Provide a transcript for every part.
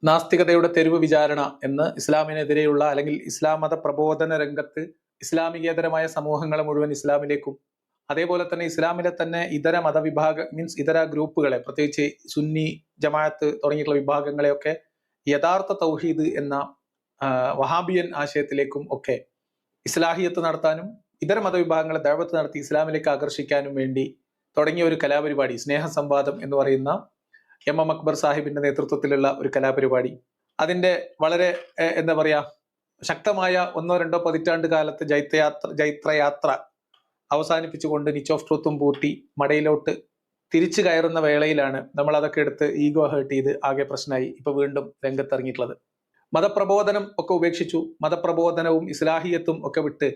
നാസ്തികതയുടെ തെരുവ് വിചാരണ എന്ന് ഇസ്ലാമിനെതിരെയുള്ള അല്ലെങ്കിൽ ഇസ്ലാം മത പ്രബോധന രംഗത്ത് ഇസ്ലാമികേതരമായ സമൂഹങ്ങളെ മുഴുവൻ ഇസ്ലാമിലേക്കും അതേപോലെ തന്നെ ഇസ്ലാമിലെ തന്നെ ഇതര ഇതര ഗ്രൂപ്പുകളെ, പ്രത്യേകിച്ച് സുന്നി ജമാഅത്ത് തുടങ്ങിയിട്ടുള്ള വിഭാഗങ്ങളെയൊക്കെ യഥാർത്ഥ തൗഹീദ് എന്ന വഹാബിയൻ ആശയത്തിലേക്കും ഒക്കെ ഇസ്ലാഹിയത്ത് നടത്താനും ഇതര മതവിഭാഗങ്ങളെ ദഅവത്ത് നടത്തി ഇസ്ലാമിലേക്ക് ആകർഷിക്കാനും വേണ്ടി തുടങ്ങിയ ഒരു കലാപരിപാടി സ്നേഹസംവാദം എന്ന് പറയുന്ന എം അക്ബർ സാഹിബിന്റെ നേതൃത്വത്തിലുള്ള ഒരു കലാപരിപാടി. അതിന്റെ വളരെ എന്താ പറയാ ശക്തമായ 1-2 പതിറ്റാണ്ട് കാലത്ത് ജൈത്രയാത്ര അവസാനിപ്പിച്ചുകൊണ്ട് നിച്ച് ഓഫ് ട്രൂത്തും പൂട്ടി മടയിലോട്ട് തിരിച്ചു കയറുന്ന വേളയിലാണ് നമ്മൾ അതൊക്കെ എടുത്ത് ഈഗോ ഹേർട്ട് ചെയ്ത് ആകെ പ്രശ്നമായി ഇപ്പൊ വീണ്ടും രംഗത്തിറങ്ങിയിട്ടുള്ളത്. മതപ്രബോധനം ഒക്കെ ഉപേക്ഷിച്ചു. മതപ്രബോധനവും ഇസ്ലാഹിയത്തും ഒക്കെ വിട്ട്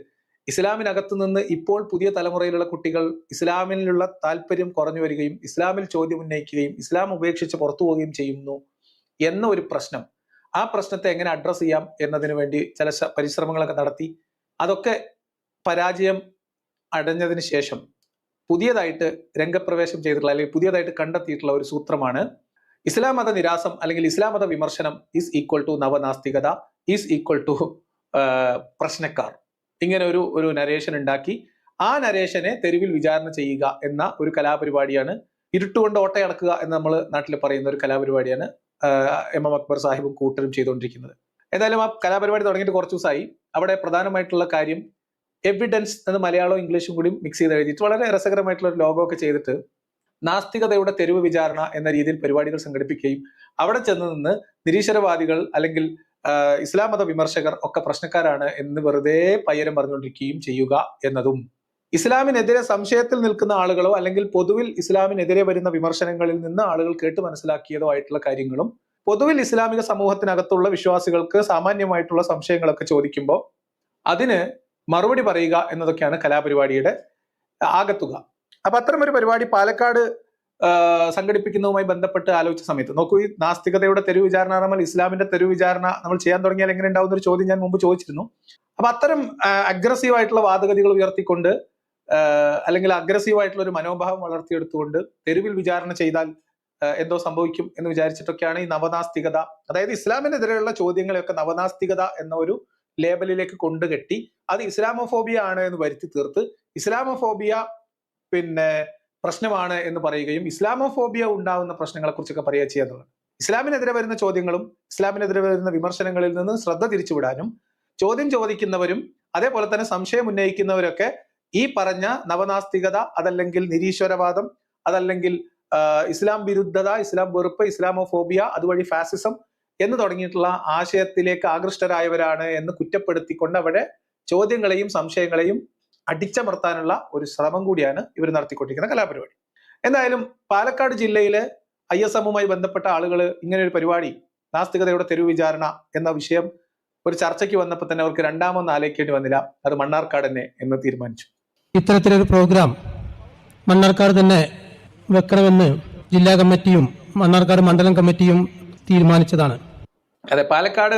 ഇസ്ലാമിനകത്ത് നിന്ന് ഇപ്പോൾ പുതിയ തലമുറയിലുള്ള കുട്ടികൾ ഇസ്ലാമിലുള്ള താല്പര്യം കുറഞ്ഞു വരികയും ഇസ്ലാമിൽ ചോദ്യം ഉന്നയിക്കുകയും ഇസ്ലാം ഉപേക്ഷിച്ച് പുറത്തു പോവുകയും ചെയ്യുന്നു എന്ന ഒരു പ്രശ്നം. ആ പ്രശ്നത്തെ എങ്ങനെ അഡ്രസ് ചെയ്യാം എന്നതിന് വേണ്ടി ചില പരിശ്രമങ്ങളൊക്കെ നടത്തി. അതൊക്കെ പരാജയം അടഞ്ഞതിന് ശേഷം പുതിയതായിട്ട് രംഗപ്രവേശം ചെയ്തിട്ടുള്ള അല്ലെങ്കിൽ പുതിയതായിട്ട് കണ്ടെത്തിയിട്ടുള്ള ഒരു സൂത്രമാണ് ഇസ്ലാം മത നിരാസം അല്ലെങ്കിൽ ഇസ്ലാം മത വിമർശനം ഈസ് ഈക്വൽ ടു നവനാസ്തികത ഈസ് ഈക്വൽ ടു പ്രശ്നക്കാർ. ഇങ്ങനെ ഒരു നരേഷൻ ഉണ്ടാക്കി ആ നരേഷനെ തെരുവിൽ വിചാരണ ചെയ്യുക എന്ന ഒരു കലാപരിപാടിയാണ്. ഇരുട്ടുകൊണ്ട് ഓട്ടയടക്കുക എന്ന് നമ്മൾ നാട്ടിൽ പറയുന്ന ഒരു കലാപരിപാടിയാണ് എം അക്ബർ സാഹിബും കൂട്ടരും ചെയ്തുകൊണ്ടിരിക്കുന്നത്. ഏതായാലും ആ കലാപരിപാടി തുടങ്ങിയിട്ട് കുറച്ച് ദിവസമായി. അവിടെ പ്രധാനമായിട്ടുള്ള കാര്യം എവിഡൻസ് എന്ന് മലയാളവും ഇംഗ്ലീഷും കൂടി മിക്സ് ചെയ്ത് എഴുതിയിട്ട് വളരെ രസകരമായിട്ടുള്ള ഒരു ലോഗോ ഒക്കെ ചെയ്തിട്ട് നാസ്തികതയുടെ തെരുവ് വിചാരണ എന്ന രീതിയിൽ പരിപാടികൾ സംഘടിപ്പിക്കുകയും അവിടെ ചെന്ന് നിന്ന് നിരീശ്വരവാദികൾ അല്ലെങ്കിൽ ഇസ്ലാം മത വിമർശകർ ഒക്കെ പ്രശ്നക്കാരാണ് എന്ന് വെറുതെ പയ്യരം പറഞ്ഞുകൊണ്ടിരിക്കുകയും ചെയ്യുക എന്നതും, ഇസ്ലാമിനെതിരെ സംശയത്തിൽ നിൽക്കുന്ന ആളുകളോ അല്ലെങ്കിൽ പൊതുവിൽ ഇസ്ലാമിനെതിരെ വരുന്ന വിമർശനങ്ങളിൽ നിന്ന് ആളുകൾ കേട്ട് മനസ്സിലാക്കിയതോ ആയിട്ടുള്ള കാര്യങ്ങളും പൊതുവിൽ ഇസ്ലാമിക സമൂഹത്തിനകത്തുള്ള വിശ്വാസികൾക്ക് സാമാന്യമായിട്ടുള്ള സംശയങ്ങളൊക്കെ ചോദിക്കുമ്പോൾ അതിന് മറുപടി പറയുക എന്നതൊക്കെയാണ് കലാപരിപാടിയുടെ ആകത്തുക. അപ്പൊ അത്തരം ഒരു പരിപാടി പാലക്കാട് സംഘടിപ്പിക്കുന്നതുമായി ബന്ധപ്പെട്ട് ആലോചിച്ച സമയത്ത് നോക്കൂ, ഈ നാസ്തികതയുടെ തെരുവ് വിചാരണ നമ്മൾ ഇസ്ലാമിന്റെ തെരുവ് വിചാരണ നമ്മൾ ചെയ്യാൻ തുടങ്ങിയാൽ എങ്ങനെ ഉണ്ടാവുന്ന ഒരു ചോദ്യം ഞാൻ മുമ്പ് ചോദിച്ചിരുന്നു. അപ്പൊ അത്തരം അഗ്രസീവ് ആയിട്ടുള്ള വാദഗതികൾ ഉയർത്തിക്കൊണ്ട് അല്ലെങ്കിൽ അഗ്രസീവ് ആയിട്ടുള്ള ഒരു മനോഭാവം വളർത്തിയെടുത്തുകൊണ്ട് തെരുവിൽ വിചാരണ ചെയ്താൽ എന്തോ സംഭവിക്കും എന്ന് വിചാരിച്ചിട്ടൊക്കെയാണ് ഈ നവനാസ്തികത, അതായത് ഇസ്ലാമിനെതിരെയുള്ള ചോദ്യങ്ങളെയൊക്കെ നവനാസ്തികത എന്ന ഒരു ലേബലിലേക്ക് കൊണ്ടുകെട്ടി അത് ഇസ്ലാമോഫോബിയ ആണ് എന്ന് വരുത്തി തീർത്ത് ഇസ്ലാമോഫോബിയ പിന്നെ പ്രശ്നമാണ് എന്ന് പറയുകയും ഇസ്ലാമോഫോബിയ ഉണ്ടാകുന്ന പ്രശ്നങ്ങളെ കുറിച്ചൊക്കെ പറയുക ചെയ്യാന്നുള്ളത്. ഇസ്ലാമിനെതിരെ വരുന്ന ചോദ്യങ്ങളും ഇസ്ലാമിനെതിരെ വരുന്ന വിമർശനങ്ങളിൽ നിന്ന് ശ്രദ്ധ തിരിച്ചുവിടാനും ചോദ്യം ചോദിക്കുന്നവരും അതേപോലെ തന്നെ സംശയം ഉന്നയിക്കുന്നവരൊക്കെ ഈ പറഞ്ഞ നവനാസ്തികത, അതല്ലെങ്കിൽ നിരീശ്വരവാദം, അതല്ലെങ്കിൽ ഇസ്ലാം വിരുദ്ധത, ഇസ്ലാം വെറുപ്പ്, ഇസ്ലാമോഫോബിയ, അതുവഴി ഫാസിസം എന്ന് തുടങ്ങിയിട്ടുള്ള ആശയത്തിലേക്ക് ആകൃഷ്ടരായവരാണ് എന്ന് കുറ്റപ്പെടുത്തിക്കൊണ്ട് അവിടെ ചോദ്യങ്ങളെയും സംശയങ്ങളെയും അടിച്ചമർത്താനുള്ള ഒരു ശ്രമം കൂടിയാണ് ഇവർ നടത്തിക്കൊണ്ടിരിക്കുന്ന കലാപരിപാടി. എന്തായാലും പാലക്കാട് ജില്ലയിലെ ISMുമായി ബന്ധപ്പെട്ട ആളുകൾ ഇങ്ങനെ ഒരു പരിപാടി നാസ്തികതയുടെ തെരുവ് വിചാരണ എന്ന വിഷയം ഒരു ചർച്ചയ്ക്ക് വന്നപ്പോൾ തന്നെ അവർക്ക് രണ്ടാമൊന്നും ആലോചിക്കേണ്ടി വന്നില്ല, അത് മണ്ണാർക്കാട് തന്നെ എന്ന് തീരുമാനിച്ചു. ഇത്തരത്തിലൊരു പ്രോഗ്രാം മണ്ണാർക്കാട് തന്നെ വെക്കണമെന്ന് ജില്ലാ കമ്മിറ്റിയും മണ്ണാർക്കാട് മണ്ഡലം കമ്മിറ്റിയും തീരുമാനിച്ചതാണ്. അതെ, പാലക്കാട്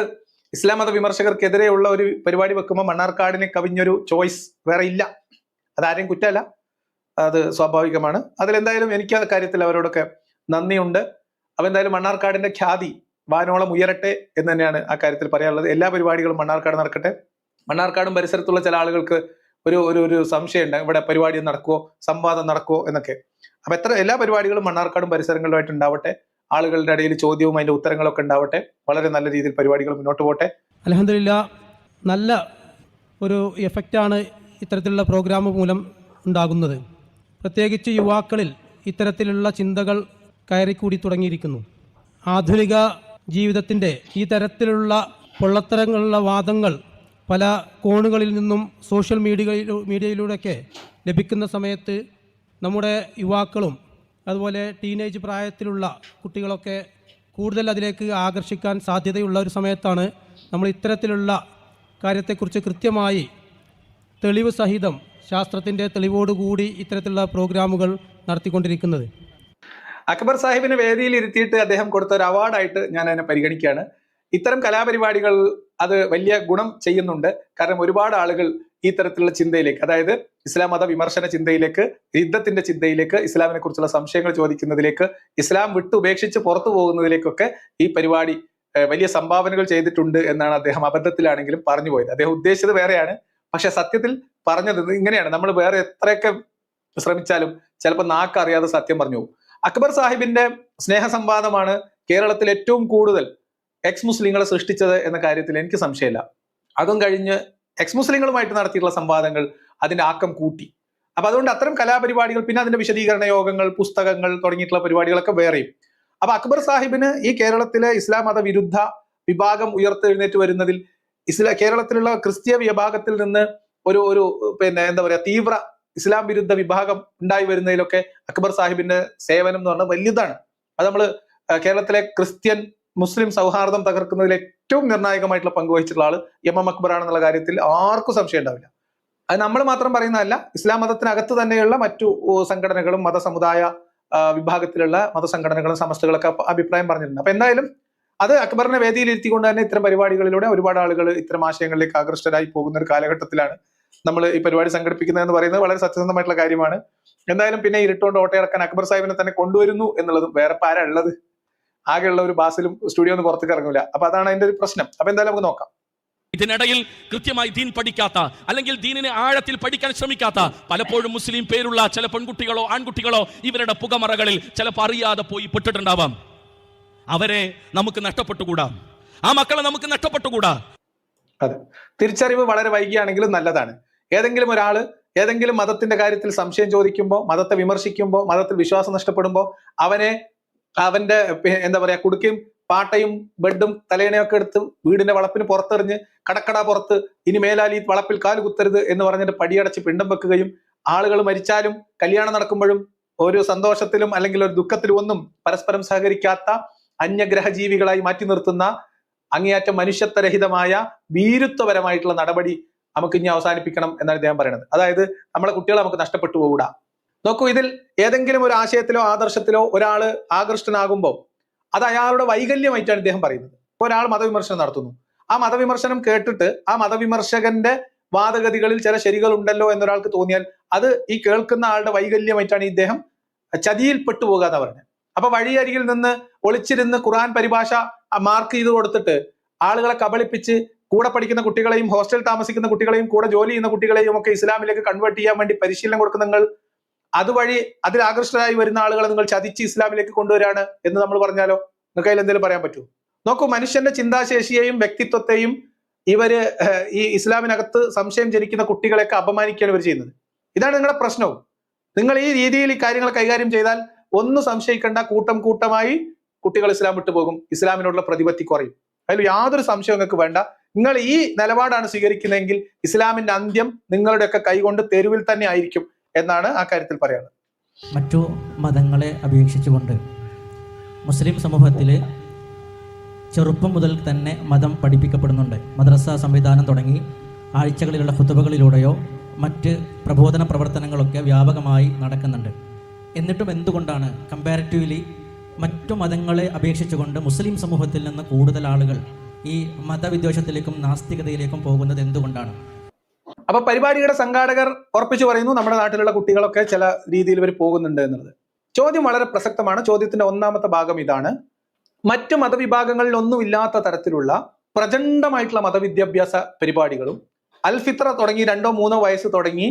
ഇസ്ലാം മത വിമർശകർക്കെതിരെയുള്ള ഒരു പരിപാടി വെക്കുമ്പോൾ മണ്ണാർക്കാടിനെ കവിഞ്ഞൊരു ചോയ്സ് വേറെ ഇല്ല. അതാരെയും കുറ്റമല്ല, അത് സ്വാഭാവികമാണ്. അതിലെന്തായാലും എനിക്ക് ആ കാര്യത്തിൽ അവരോടൊക്കെ നന്ദിയുണ്ട്. അപ്പൊ എന്തായാലും മണ്ണാർക്കാടിന്റെ ഖ്യാതി വാനോളം ഉയരട്ടെ എന്ന് തന്നെയാണ് ആ കാര്യത്തിൽ പറയാനുള്ളത്. എല്ലാ പരിപാടികളും മണ്ണാർക്കാട് നടക്കട്ടെ. മണ്ണാർക്കാടും പരിസരത്തുള്ള ചില ആളുകൾക്ക് ഒരു സംശയമുണ്ട്, ഇവിടെ പരിപാടി നടക്കുവോ, സംവാദം നടക്കുവോ എന്നൊക്കെ. അപ്പൊ എല്ലാ പരിപാടികളും മണ്ണാർക്കാടും പരിസരങ്ങളുമായിട്ട് ഉണ്ടാവട്ടെ. ആളുകളുടെ ഇടയിൽ ചോദ്യവും അതിന്റെ ഉത്തരങ്ങളൊക്കെ ഉണ്ടാവട്ടെ. വളരെ നല്ല രീതിയിൽ പരിപാടികൾ മുന്നോട്ട് പോട്ടെ. അൽഹംദുലില്ലാ, നല്ല ഒരു എഫക്റ്റാണ് ഇത്തരത്തിലുള്ള പ്രോഗ്രാം മൂലം ഉണ്ടാകുന്നത്. പ്രത്യേകിച്ച് യുവാക്കളിൽ ഇത്തരത്തിലുള്ള ചിന്തകൾ കയറിക്കൂടി തുടങ്ങിയിരിക്കുന്നു. ആധുനിക ജീവിതത്തിൻ്റെ ഈ തരത്തിലുള്ള പൊള്ളത്തരങ്ങളുള്ള വാദങ്ങൾ പല കോണുകളിൽ നിന്നും സോഷ്യൽ മീഡിയയിലൂടെയൊക്കെ ലഭിക്കുന്ന സമയത്ത് നമ്മുടെ യുവാക്കളും അതുപോലെ ടീനേജ് പ്രായത്തിലുള്ള കുട്ടികളൊക്കെ കൂടുതൽ അതിലേക്ക് ആകർഷിക്കാൻ സാധ്യതയുള്ള ഒരു സമയത്താണ് നമ്മൾ ഇത്തരത്തിലുള്ള കാര്യത്തെക്കുറിച്ച് കൃത്യമായി തെളിവ് സഹിതം ശാസ്ത്രത്തിൻ്റെ തെളിവോടുകൂടി ഇത്തരത്തിലുള്ള പ്രോഗ്രാമുകൾ നടത്തിക്കൊണ്ടിരിക്കുന്നത്. അക്ബർ സാഹിബിനെ വേദിയിൽ ഇരുത്തിയിട്ട് അദ്ദേഹം കൊടുത്ത ഒരു അവാർഡായിട്ട് ഞാൻ അതിനെ പരിഗണിക്കുകയാണ്. ഇത്തരം കലാപരിപാടികൾ അത് വലിയ ഗുണം ചെയ്യുന്നുണ്ട്. കാരണം ഒരുപാട് ആളുകൾ ഈ തരത്തിലുള്ള ചിന്തയിലേക്ക്, അതായത് ഇസ്ലാം മത വിമർശന ചിന്തയിലേക്ക്, യുദ്ധത്തിന്റെ ചിന്തയിലേക്ക്, ഇസ്ലാമിനെ കുറിച്ചുള്ള സംശയങ്ങൾ ചോദിക്കുന്നതിലേക്ക്, ഇസ്ലാം വിട്ടുപേക്ഷിച്ച് പുറത്തു പോകുന്നതിലേക്കൊക്കെ ഈ പരിപാടി വലിയ സംഭാവനകൾ ചെയ്തിട്ടുണ്ട് എന്നാണ് അദ്ദേഹം അബദ്ധത്തിലാണെങ്കിലും പറഞ്ഞു പോയത്. അദ്ദേഹം ഉദ്ദേശിച്ചത് വേറെയാണ്, പക്ഷെ സത്യത്തിൽ പറഞ്ഞത് ഇങ്ങനെയാണ്. നമ്മൾ വേറെ എത്രയൊക്കെ ശ്രമിച്ചാലും ചിലപ്പോൾ നാക്കറിയാതെ സത്യം പറഞ്ഞു പോകും. അക്ബർ സാഹിബിന്റെ സ്നേഹ സംവാദമാണ് കേരളത്തിൽ ഏറ്റവും കൂടുതൽ എക്സ് മുസ്ലിങ്ങളെ സൃഷ്ടിച്ചത് എന്ന കാര്യത്തിൽ എനിക്ക് സംശയമില്ല. അതും കഴിഞ്ഞ് എക്സ് മുസ്ലിങ്ങളുമായിട്ട് നടത്തിയിട്ടുള്ള സംവാദങ്ങൾ അതിന്റെ ആക്കം കൂട്ടി. അപ്പൊ അതുകൊണ്ട് അത്തരം കലാപരിപാടികൾ, പിന്നെ അതിന്റെ വിശദീകരണ യോഗങ്ങൾ, പുസ്തകങ്ങൾ തുടങ്ങിയിട്ടുള്ള പരിപാടികളൊക്കെ വേറെയും. അപ്പൊ അക്ബർ സാഹിബിന് ഈ കേരളത്തിലെ ഇസ്ലാം മത വിരുദ്ധ വിഭാഗം ഉയർത്തെഴുന്നേറ്റ് വരുന്നതിൽ കേരളത്തിലുള്ള ക്രിസ്തീയ വിഭാഗത്തിൽ നിന്ന് ഒരു ഒരു പിന്നെ എന്താ പറയാ തീവ്ര ഇസ്ലാം വിരുദ്ധ വിഭാഗം ഉണ്ടായി വരുന്നതിലൊക്കെ അക്ബർ സാഹിബിന്റെ സേവനം എന്ന് പറഞ്ഞാൽ വലിയതാണ്. അത് നമ്മൾ കേരളത്തിലെ ക്രിസ്ത്യൻ മുസ്ലിം സൗഹാർദ്ദം തകർക്കുന്നതിൽ ഏറ്റവും നിർണായകമായിട്ടുള്ള പങ്കുവഹിച്ചിട്ടുള്ള ആള് എം എക്ബർ ആണെന്നുള്ള കാര്യത്തിൽ ആർക്കും സംശയം ഉണ്ടാവില്ല. അത് നമ്മൾ മാത്രം പറയുന്നതല്ല, ഇസ്ലാം മതത്തിനകത്ത് തന്നെയുള്ള മറ്റു സംഘടനകളും മതസമുദായ വിഭാഗത്തിലുള്ള മതസംഘടനകളും സമസ്തകളൊക്കെ അഭിപ്രായം പറഞ്ഞിട്ടുണ്ട്. അപ്പൊ എന്തായാലും അത് അക്ബറിനെ വേദിയിൽ ഇരുത്തിക്കൊണ്ട് തന്നെ ഇത്തരം പരിപാടികളിലൂടെ ഒരുപാട് ആളുകൾ ഇത്തരം ആശയങ്ങളിലേക്ക് ആകൃഷ്ടരായി പോകുന്ന ഒരു കാലഘട്ടത്തിലാണ് നമ്മൾ ഈ പരിപാടി സംഘടിപ്പിക്കുന്നതെന്ന് പറയുന്നത് വളരെ സത്യസന്ധമായിട്ടുള്ള കാര്യമാണ്. എന്തായാലും പിന്നെ ഇരുട്ടുകൊണ്ട് ഓട്ടയിറക്കാൻ അക്ബർ സാഹിബിനെ തന്നെ കൊണ്ടുവരുന്നു എന്നുള്ളതും വേറെ ആരാ ഉള്ളത്? ആകെയുള്ള ഒരു ബാസിലും സ്റ്റുഡിയോ ഒന്ന് പുറത്തേക്ക് ഇറങ്ങില്ല. അപ്പൊ അതാണ് അതിന്റെ ഒരു പ്രശ്നം. അപ്പൊ എന്തായാലും നമുക്ക് നോക്കാം. ഇതിനിടയിൽ കൃത്യമായി ദീൻ പഠിക്കാത്ത, അല്ലെങ്കിൽ ദീനിനെ ആഴത്തിൽ പഠിക്കാൻ ശ്രമിക്കാത്ത പലപ്പോഴും മുസ്ലിം പേരുള്ള ചില പെൺകുട്ടികളോ ആൺകുട്ടികളോ ഇവരുടെ പുകമറകളിൽ ചിലപ്പോൾ അറിയാതെ പോയി പെട്ടിട്ടുണ്ടാവാം. അവരെ നമുക്ക് നഷ്ടപ്പെട്ടുകൂടാ, ആ മക്കളെ നമുക്ക് നഷ്ടപ്പെട്ടുകൂടാ. അതെ, തിരിച്ചറിവ് വളരെ വൈകിയാണെങ്കിലും നല്ലതാണ്. ഏതെങ്കിലും ഒരാള് ഏതെങ്കിലും മതത്തിന്റെ കാര്യത്തിൽ സംശയം ചോദിക്കുമ്പോൾ, മതത്തെ വിമർശിക്കുമ്പോൾ, മതത്തിൽ വിശ്വാസം നഷ്ടപ്പെടുമ്പോൾ അവന്റെ എന്താ പറയാ കുടുക്കയും പാട്ടയും ബെഡും തലേണയൊക്കെ എടുത്ത് വീടിന്റെ വളപ്പിന് പുറത്തെറിഞ്ഞ് കടക്കട പുറത്ത് ഇനി മേലാൽ ഈ വളപ്പിൽ കാല് കുത്തരുത് എന്ന് പറഞ്ഞിട്ട് പടിയടച്ച് പിണ്ടം വെക്കുകയും, ആളുകൾ മരിച്ചാലും കല്യാണം നടക്കുമ്പോഴും ഒരു സന്തോഷത്തിലും അല്ലെങ്കിൽ ഒരു ദുഃഖത്തിലും ഒന്നും പരസ്പരം സഹകരിക്കാത്ത അന്യഗ്രഹ ജീവികളായി മാറ്റി നിർത്തുന്ന അങ്ങേയറ്റം മനുഷ്യത്വരഹിതമായ ഭീരുത്വപരമായിട്ടുള്ള നടപടി നമുക്ക് ഇനി അവസാനിപ്പിക്കണം എന്നാണ് ഇദ്ദേഹം പറയുന്നത്. അതായത് നമ്മളെ കുട്ടികളെ നമുക്ക് നഷ്ടപ്പെട്ടു പോകൂടാ. നോക്കൂ, ഇതിൽ ഏതെങ്കിലും ഒരു ആശയത്തിലോ ആദർശത്തിലോ ഒരാള് ആകൃഷ്ടനാകുമ്പോൾ അത് അയാളുടെ വൈകല്യമായിട്ടാണ് ഇദ്ദേഹം പറയുന്നത്. ഇപ്പോൾ ഒരാൾ മതവിമർശനം നടത്തുന്നു, ആ മതവിമർശനം കേട്ടിട്ട് ആ മതവിമർശകന്റെ വാദഗതികളിൽ ചില ശരികൾ ഉണ്ടല്ലോ എന്നൊരാൾക്ക് തോന്നിയാൽ അത് ഈ കേൾക്കുന്ന ആളുടെ വൈകല്യമായിട്ടാണ് ഇദ്ദേഹം ചതിയിൽപ്പെട്ടു പോകാന്ന് പറഞ്ഞത്. അപ്പൊ വഴിയരികിൽ നിന്ന് ഒളിച്ചിരുന്ന് ഖുർആൻ പരിഭാഷ മാർക്ക് ചെയ്ത് കൊടുത്തിട്ട് ആളുകളെ കബളിപ്പിച്ച് കൂടെ പഠിക്കുന്ന കുട്ടികളെയും ഹോസ്റ്റലിൽ താമസിക്കുന്ന കുട്ടികളെയും കൂടെ ജോലി ചെയ്യുന്ന കുട്ടികളെയും ഒക്കെ ഇസ്ലാമിലേക്ക് കൺവേർട്ട് ചെയ്യാൻ വേണ്ടി പരിശീലനം കൊടുക്കുന്ന നിങ്ങൾ അതുവഴി അതിൽ ആകൃഷ്ടരായി വരുന്ന ആളുകളെ നിങ്ങൾ ചതിച്ച് ഇസ്ലാമിലേക്ക് കൊണ്ടുവരാണ് എന്ന് നമ്മൾ പറഞ്ഞാലോ? നിങ്ങൾക്ക് അതിൽ എന്തെങ്കിലും പറയാൻ പറ്റുമോ? നോക്കൂ, മനുഷ്യന്റെ ചിന്താശേഷിയെയും വ്യക്തിത്വത്തെയും ഇവര് ഈ ഇസ്ലാമിനകത്ത് സംശയം ജനിക്കുന്ന കുട്ടികളെയൊക്കെ അപമാനിക്കുകയാണ് ഇവർ ചെയ്യുന്നത്. ഇതാണ് നിങ്ങളുടെ പ്രശ്നവും. നിങ്ങൾ ഈ രീതിയിൽ ഈ കാര്യങ്ങൾ കൈകാര്യം ചെയ്താൽ ഒന്നും സംശയിക്കേണ്ട, കൂട്ടം കൂട്ടമായി കുട്ടികൾ ഇസ്ലാം വിട്ടുപോകും, ഇസ്ലാമിനോടുള്ള പ്രതിപത്തി കുറയും. അതിൽ യാതൊരു സംശയവും നിങ്ങൾക്ക് വേണ്ട. നിങ്ങൾ ഈ നിലപാടാണ് സ്വീകരിക്കുന്നതെങ്കിൽ ഇസ്ലാമിന്റെ അന്ത്യം നിങ്ങളുടെയൊക്കെ കൈകൊണ്ട് തെരുവിൽ തന്നെ ആയിരിക്കും എന്നാണ് ആ കാര്യത്തിൽ പറയാനുള്ളത്. മറ്റു മതങ്ങളെ അപേക്ഷിച്ചുകൊണ്ട് മുസ്ലിം സമൂഹത്തിൽ ചെറുപ്പം മുതൽ തന്നെ മതം പഠിപ്പിക്കപ്പെടുന്നുണ്ട്. മദ്രസ സംവിധാനം തുടങ്ങി ആഴ്ചകളിലുള്ള ഖുതുബകളിലൂടെയോ മറ്റ് പ്രബോധന പ്രവർത്തനങ്ങളൊക്കെ വ്യാപകമായി നടക്കുന്നുണ്ട്. എന്നിട്ടും എന്തുകൊണ്ടാണ് കമ്പാരിറ്റീവ്ലി മറ്റു മതങ്ങളെ അപേക്ഷിച്ചുകൊണ്ട് മുസ്ലിം സമൂഹത്തിൽ നിന്ന് കൂടുതൽ ആളുകൾ ഈ മതവിദ്വേഷത്തിലേക്കും നാസ്തികതയിലേക്കും പോകുന്നത് എന്തുകൊണ്ടാണ്? അപ്പൊ പരിപാടിയുടെ സംഘാടകർ ഉറപ്പിച്ചു പറയുന്നു നമ്മുടെ നാട്ടിലുള്ള കുട്ടികളൊക്കെ ചില രീതിയിൽ ഇവർ പോകുന്നുണ്ട് എന്നുള്ളത്. ചോദ്യം വളരെ പ്രസക്തമാണ്. ചോദ്യത്തിന്റെ ഒന്നാമത്തെ ഭാഗം ഇതാണ്: മറ്റു മതവിഭാഗങ്ങളിൽ ഒന്നുമില്ലാത്ത തരത്തിലുള്ള പ്രചണ്ഡമായിട്ടുള്ള മതവിദ്യാഭ്യാസ പരിപാടികളും അൽഫിത്ര തുടങ്ങി 2-3 വയസ്സ് തുടങ്ങി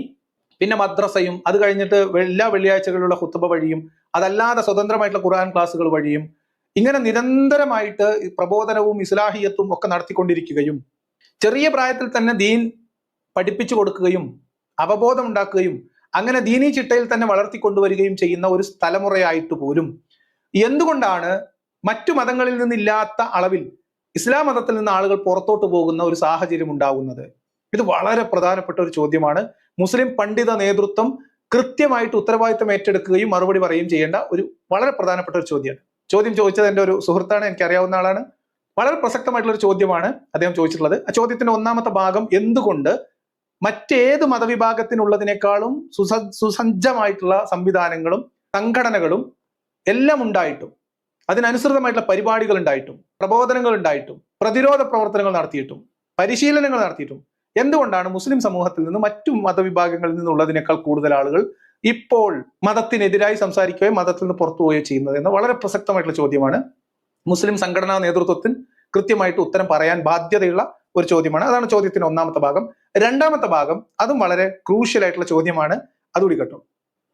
പിന്നെ മദ്രസയും അത് കഴിഞ്ഞിട്ട് എല്ലാ വെള്ളിയാഴ്ചകളിലുള്ള ഖുതുബ വഴിയും അതല്ലാതെ സ്വതന്ത്രമായിട്ടുള്ള ഖുർആൻ ക്ലാസ്സുകൾ വഴിയും ഇങ്ങനെ നിരന്തരമായിട്ട് പ്രബോധനവും ഇസ്ലാഹിയത്തും ഒക്കെ നടത്തിക്കൊണ്ടിരിക്കുകയും ചെറിയ പ്രായത്തിൽ തന്നെ ദീൻ പഠിപ്പിച്ചു കൊടുക്കുകയും അവബോധം ഉണ്ടാക്കുകയും അങ്ങനെ ദീനീ ചിട്ടയിൽ തന്നെ വളർത്തിക്കൊണ്ടുവരികയും ചെയ്യുന്ന ഒരു തലമുറയായിട്ട് പോലും എന്തുകൊണ്ടാണ് മറ്റു മതങ്ങളിൽ നിന്നില്ലാത്ത അളവിൽ ഇസ്ലാം മതത്തിൽ നിന്ന് ആളുകൾ പുറത്തോട്ട് പോകുന്ന ഒരു സാഹചര്യം ഉണ്ടാകുന്നത്? ഇത് വളരെ പ്രധാനപ്പെട്ട ഒരു ചോദ്യമാണ്. മുസ്ലിം പണ്ഡിത നേതൃത്വം കൃത്യമായിട്ട് ഉത്തരവാദിത്തം ഏറ്റെടുക്കുകയും മറുപടി പറയുകയും ചെയ്യേണ്ട ഒരു വളരെ പ്രധാനപ്പെട്ട ഒരു ചോദ്യമാണ്. ചോദ്യം ചോദിച്ചത് എൻ്റെ ഒരു സുഹൃത്താണ്, എനിക്കറിയാവുന്ന ആളാണ്. വളരെ പ്രസക്തമായിട്ടുള്ള ഒരു ചോദ്യമാണ് അദ്ദേഹം ചോദിച്ചിട്ടുള്ളത്. ആ ചോദ്യത്തിന്റെ ഒന്നാമത്തെ ഭാഗം എന്തുകൊണ്ട് മറ്റേത് മതവിഭാഗത്തിനുള്ളതിനേക്കാളും സുസജ്ജമായിട്ടുള്ള സംവിധാനങ്ങളും സംഘടനകളും എല്ലാം ഉണ്ടായിട്ടും അതിനനുസൃതമായിട്ടുള്ള പരിപാടികൾ ഉണ്ടായിട്ടും പ്രബോധനങ്ങൾ ഉണ്ടായിട്ടും പ്രതിരോധ പ്രവർത്തനങ്ങൾ നടത്തിയിട്ടും പരിശീലനങ്ങൾ നടത്തിയിട്ടും എന്തുകൊണ്ടാണ് മുസ്ലിം സമൂഹത്തിൽ നിന്ന് മറ്റു മതവിഭാഗങ്ങളിൽ നിന്നുള്ളതിനേക്കാൾ കൂടുതൽ ആളുകൾ ഇപ്പോൾ മതത്തിനെതിരായി സംസാരിക്കുകയോ മതത്തിൽ നിന്ന് പുറത്തു പോവുകയോ ചെയ്യുന്നത് എന്ന വളരെ പ്രസക്തമായിട്ടുള്ള ചോദ്യമാണ്. മുസ്ലിം സംഘടനാ നേതൃത്വത്തിൽ കൃത്യമായിട്ട് ഉത്തരം പറയാൻ ബാധ്യതയുള്ള ഒരു ചോദ്യമാണ്. അതാണ് ചോദ്യത്തിന്റെ ഒന്നാമത്തെ ഭാഗം. രണ്ടാമത്തെ ഭാഗം അതും വളരെ ക്രൂഷ്യൽ ആയിട്ടുള്ള ചോദ്യമാണ്, അതുകൂടി കേട്ടോ.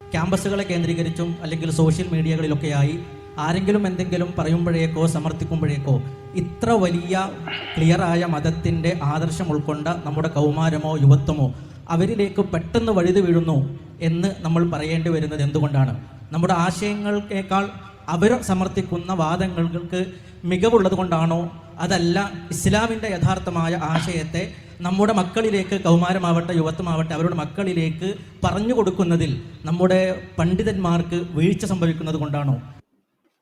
ക്യാമ്പസുകളെ കേന്ദ്രീകരിച്ചും അല്ലെങ്കിൽ സോഷ്യൽ മീഡിയകളിലൊക്കെയായി ആരെങ്കിലും എന്തെങ്കിലും പറയുമ്പോഴേക്കോ സമർത്ഥിക്കുമ്പോഴേക്കോ ഇത്ര വലിയ ക്ലിയറായ മതത്തിൻ്റെ ആദർശം ഉൾക്കൊണ്ട നമ്മുടെ കൗമാരമോ യുവത്വമോ അവരിലേക്ക് പെട്ടെന്ന് വഴുതി വീഴുന്നു എന്ന് നമ്മൾ പറയേണ്ടി വരുന്നത് എന്തുകൊണ്ടാണ്? നമ്മുടെ ആശയങ്ങൾക്കേക്കാൾ അവർ സമർത്ഥിക്കുന്ന വാദങ്ങൾക്ക് മികവുള്ളത് കൊണ്ടാണോ? അതല്ല ഇസ്ലാമിൻ്റെ യഥാർത്ഥമായ ആശയത്തെ നമ്മുടെ മക്കളിലേക്ക്, കൗമാരമാവട്ടെ യുവത്വമാവട്ടെ, അവരുടെ മക്കളിലേക്ക് പറഞ്ഞു കൊടുക്കുന്നതിൽ നമ്മുടെ പണ്ഡിതന്മാർക്ക് വീഴ്ച സംഭവിക്കുന്നത് കൊണ്ടാണോ?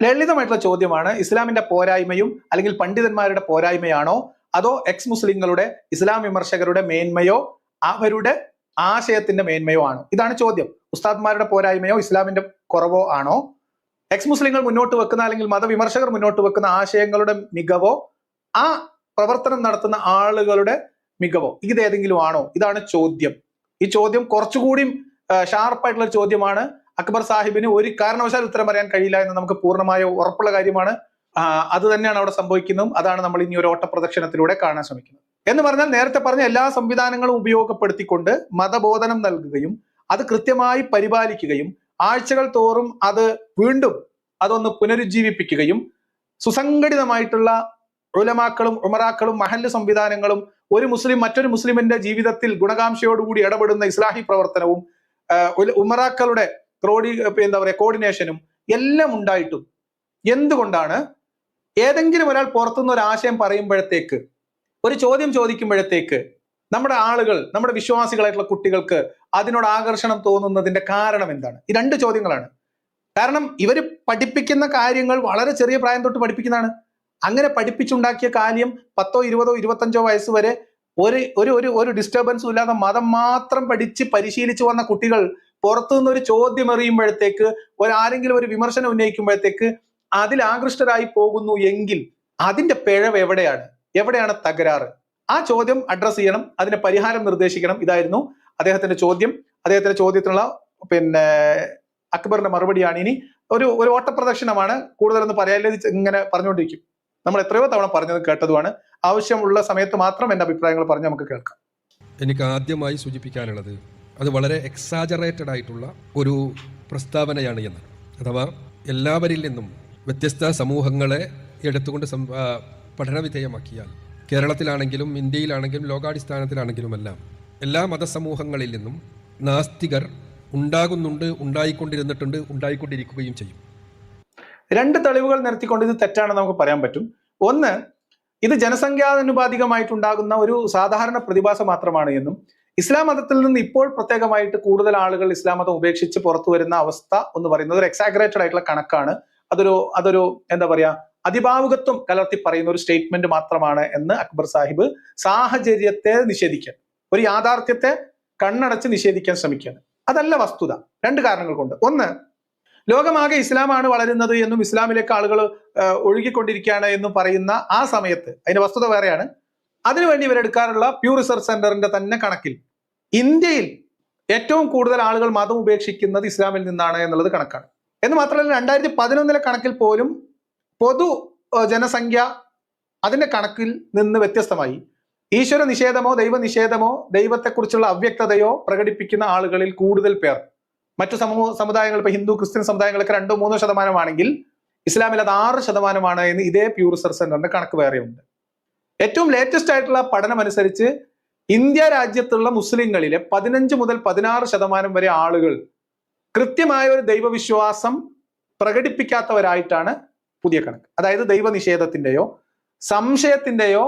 ലളിതമായിട്ടുള്ള ചോദ്യമാണ്. ഇസ്ലാമിന്റെ പോരായ്മയും അല്ലെങ്കിൽ പണ്ഡിതന്മാരുടെ പോരായ്മയാണോ, അതോ എക്സ് മുസ്ലിങ്ങളുടെ ഇസ്ലാം വിമർശകരുടെ മേന്മയോ അവരുടെ ആശയത്തിന്റെ മേന്മയോ ആണോ? ഇതാണ് ചോദ്യം. ഉസ്താദ്മാരുടെ പോരായ്മയോ ഇസ്ലാമിന്റെ കുറവോ ആണോ, എക്സ് മുസ്ലിങ്ങൾ മുന്നോട്ട് വെക്കുന്ന അല്ലെങ്കിൽ മതവിമർശകർ മുന്നോട്ട് വെക്കുന്ന ആശയങ്ങളുടെ മികവോ ആ പ്രവർത്തനം നടത്തുന്ന ആളുകളുടെ മികവോ, ഇതേതെങ്കിലും ആണോ? ഇതാണ് ചോദ്യം. ഈ ചോദ്യം കുറച്ചുകൂടി ഷാർപ്പായിട്ടുള്ള ചോദ്യമാണ്. അക്ബർ സാഹിബിന് ഒരു കാരണവശാൽ ഉത്തരം പറയാൻ കഴിയില്ല എന്ന് നമുക്ക് പൂർണ്ണമായ ഉറപ്പുള്ള കാര്യമാണ്. അത് തന്നെയാണ് അവിടെ സംഭവിക്കുന്നതും അതാണ് നമ്മൾ ഇനി ഒരു ഓട്ടപ്രദക്ഷിണത്തിലൂടെ കാണാൻ ശ്രമിക്കുന്നത്. എന്ന് പറഞ്ഞാൽ നേരത്തെ പറഞ്ഞ എല്ലാ സംവിധാനങ്ങളും ഉപയോഗപ്പെടുത്തിക്കൊണ്ട് മതബോധനം നൽകുകയും അത് കൃത്യമായി പരിപാലിക്കുകയും ആഴ്ചകൾ തോറും അത് വീണ്ടും അതൊന്ന് പുനരുജ്ജീവിപ്പിക്കുകയും സുസംഘടിതമായിട്ടുള്ള ഉലമാക്കളും ഉമറാക്കളും മഹല്ല് സംവിധാനങ്ങളും ഒരു മുസ്ലിം മറ്റൊരു മുസ്ലിമിന്റെ ജീവിതത്തിൽ ഗുണകാംക്ഷയോടുകൂടി ഇടപെടുന്ന ഇസ്ലാഹി പ്രവർത്തനവും ഉമറാക്കളുടെ കോർഡിനേഷനും എല്ലാം ഉണ്ടായിട്ടും എന്തുകൊണ്ടാണ് ഏതെങ്കിലും ഒരാൾ പുറത്തുനിന്ന് ഒരു ആശയം പറയുമ്പോഴത്തേക്ക്, ഒരു ചോദ്യം ചോദിക്കുമ്പോഴത്തേക്ക് നമ്മുടെ ആളുകൾ, നമ്മുടെ വിശ്വാസികളായിട്ടുള്ള കുട്ടികൾക്ക് അതിനോട് ആകർഷണം തോന്നുന്നതിന്റെ കാരണം എന്താണ്? ഈ രണ്ട് ചോദ്യങ്ങളാണ്. കാരണം ഇവര് പഠിപ്പിക്കുന്ന കാര്യങ്ങൾ വളരെ ചെറിയ പ്രായം തൊട്ട് പഠിപ്പിക്കുന്നതാണ്. അങ്ങനെ പഠിപ്പിച്ചുണ്ടാക്കിയ കാര്യം 10, 20, 25 വയസ്സ് വരെ ഒരു ഡിസ്റ്റർബൻസും ഇല്ലാതെ മതം മാത്രം പഠിച്ച് പരിശീലിച്ചു വന്ന കുട്ടികൾ പുറത്തുനിന്ന് ഒരു ചോദ്യം എറിയുമ്പോഴത്തേക്ക്, ആരെങ്കിലും ഒരു വിമർശനം ഉന്നയിക്കുമ്പോഴത്തേക്ക് അതിൽ ആകൃഷ്ടരായി പോകുന്നു എങ്കിൽ അതിന്റെ പിഴവ് എവിടെയാണ് തകരാറ്? ആ ചോദ്യം അഡ്രസ് ചെയ്യണം, അതിന് പരിഹാരം നിർദ്ദേശിക്കണം. ഇതായിരുന്നു അദ്ദേഹത്തിന്റെ ചോദ്യം. അദ്ദേഹത്തിന്റെ ചോദ്യത്തിനുള്ള അക്ബറിന്റെ മറുപടിയാണ്. ഇനി ഒരു ഓട്ടപ്രദക്ഷിണമാണ്, കൂടുതലൊന്നും പറയാനില്ല, ഇങ്ങനെ പറഞ്ഞുകൊണ്ടിരിക്കും. നമ്മൾ എത്രയോ തവണ പറഞ്ഞത് കേട്ടതുമാണ്. ആവശ്യമുള്ള സമയത്ത് മാത്രം എൻ്റെ അഭിപ്രായങ്ങൾ പറഞ്ഞ് നമുക്ക് കേൾക്കാം. എനിക്ക് ആദ്യമായി സൂചിപ്പിക്കാനുള്ളത് അത് വളരെ എക്സാജറേറ്റഡ് ആയിട്ടുള്ള ഒരു പ്രസ്താവനയാണ് എന്ന്. അഥവാ എല്ലാവരിൽ നിന്നും വ്യത്യസ്ത സമൂഹങ്ങളെ എടുത്തുകൊണ്ട് പഠനവിധേയമാക്കിയാൽ കേരളത്തിലാണെങ്കിലും ഇന്ത്യയിലാണെങ്കിലും ലോകാടിസ്ഥാനത്തിലാണെങ്കിലുമെല്ലാം എല്ലാ മതസമൂഹങ്ങളിൽ നിന്നും നാസ്തികർ ഉണ്ടാകുന്നുണ്ട്, ഉണ്ടായിക്കൊണ്ടിരുന്നിട്ടുണ്ട്, ഉണ്ടായിക്കൊണ്ടിരിക്കുകയും ചെയ്യും. രണ്ട് തെളിവുകൾ നിരത്തിക്കൊണ്ട് ഇത് തെറ്റാണെന്ന് നമുക്ക് പറയാൻ പറ്റും. ഒന്ന്, ഇത് ജനസംഖ്യാനുപാതികമായിട്ടുണ്ടാകുന്ന ഒരു സാധാരണ പ്രതിഭാസം മാത്രമാണ് എന്നും ഇസ്ലാം മതത്തിൽ നിന്ന് ഇപ്പോൾ പ്രത്യേകമായിട്ട് കൂടുതൽ ആളുകൾ ഇസ്ലാം മതം ഉപേക്ഷിച്ച് പുറത്തു വരുന്ന അവസ്ഥ എന്ന് പറയുന്നത് ഒരു എക്സാഗ്രേറ്റഡ് ആയിട്ടുള്ള കണക്കാണ്. അതൊരു എന്താ പറയാ, അതിഭാവുകത്വം കലർത്തി പറയുന്ന ഒരു സ്റ്റേറ്റ്മെന്റ് മാത്രമാണ് എന്ന് അക്ബർ സാഹിബ് സാഹചര്യത്തെ നിഷേധിക്കാൻ, ഒരു യാഥാർത്ഥ്യത്തെ കണ്ണടച്ച് നിഷേധിക്കാൻ ശ്രമിക്കുകയാണ്. അതല്ല വസ്തുത. രണ്ട് കാരണങ്ങൾ കൊണ്ട്. ഒന്ന്, ലോകമാകെ ഇസ്ലാമാണ് വളരുന്നത് എന്നും ഇസ്ലാമിലേക്ക് ആളുകൾ ഒഴുകിക്കൊണ്ടിരിക്കുകയാണ് എന്നും പറയുന്ന ആ സമയത്ത് അതിന്റെ വസ്തുത വേറെയാണ്. അതിനുവേണ്ടി ഇവരെടുക്കാറുള്ള പ്യൂ റിസർച്ച് സെന്ററിന്റെ തന്നെ കണക്കിൽ ഇന്ത്യയിൽ ഏറ്റവും കൂടുതൽ ആളുകൾ മതം ഉപേക്ഷിക്കുന്നത് ഇസ്ലാമിൽ നിന്നാണ് എന്നുള്ളത് കണക്കാണ്. എന്ന് മാത്രമല്ല 2011 കണക്കിൽ പോലും പൊതു ജനസംഖ്യ അതിന്റെ കണക്കിൽ നിന്ന് വ്യത്യസ്തമായി ഈശ്വര നിഷേധമോ ദൈവനിഷേധമോ ദൈവത്തെക്കുറിച്ചുള്ള അവ്യക്തതയോ പ്രകടിപ്പിക്കുന്ന ആളുകളിൽ കൂടുതൽ പേർ മറ്റു സമുദായങ്ങൾ, ഇപ്പൊ ഹിന്ദു ക്രിസ്ത്യൻ സമുദായങ്ങളൊക്കെ 2-3% ഇസ്ലാമിൽ അത് 6% എന്ന് ഇതേ പ്യൂ റിസർച്ച് സെന്ററിന്റെ കണക്ക് വേറെയുണ്ട്. ഏറ്റവും ലേറ്റസ്റ്റ് ആയിട്ടുള്ള പഠനം അനുസരിച്ച് ഇന്ത്യ രാജ്യത്തുള്ള മുസ്ലിങ്ങളിലെ 15 മുതൽ 16% വരെ ആളുകൾ കൃത്യമായ ഒരു ദൈവവിശ്വാസം പ്രകടിപ്പിക്കാത്തവരായിട്ടാണ് പുതിയ കണക്ക്. അതായത് ദൈവനിഷേധത്തിന്റെയോ സംശയത്തിന്റെയോ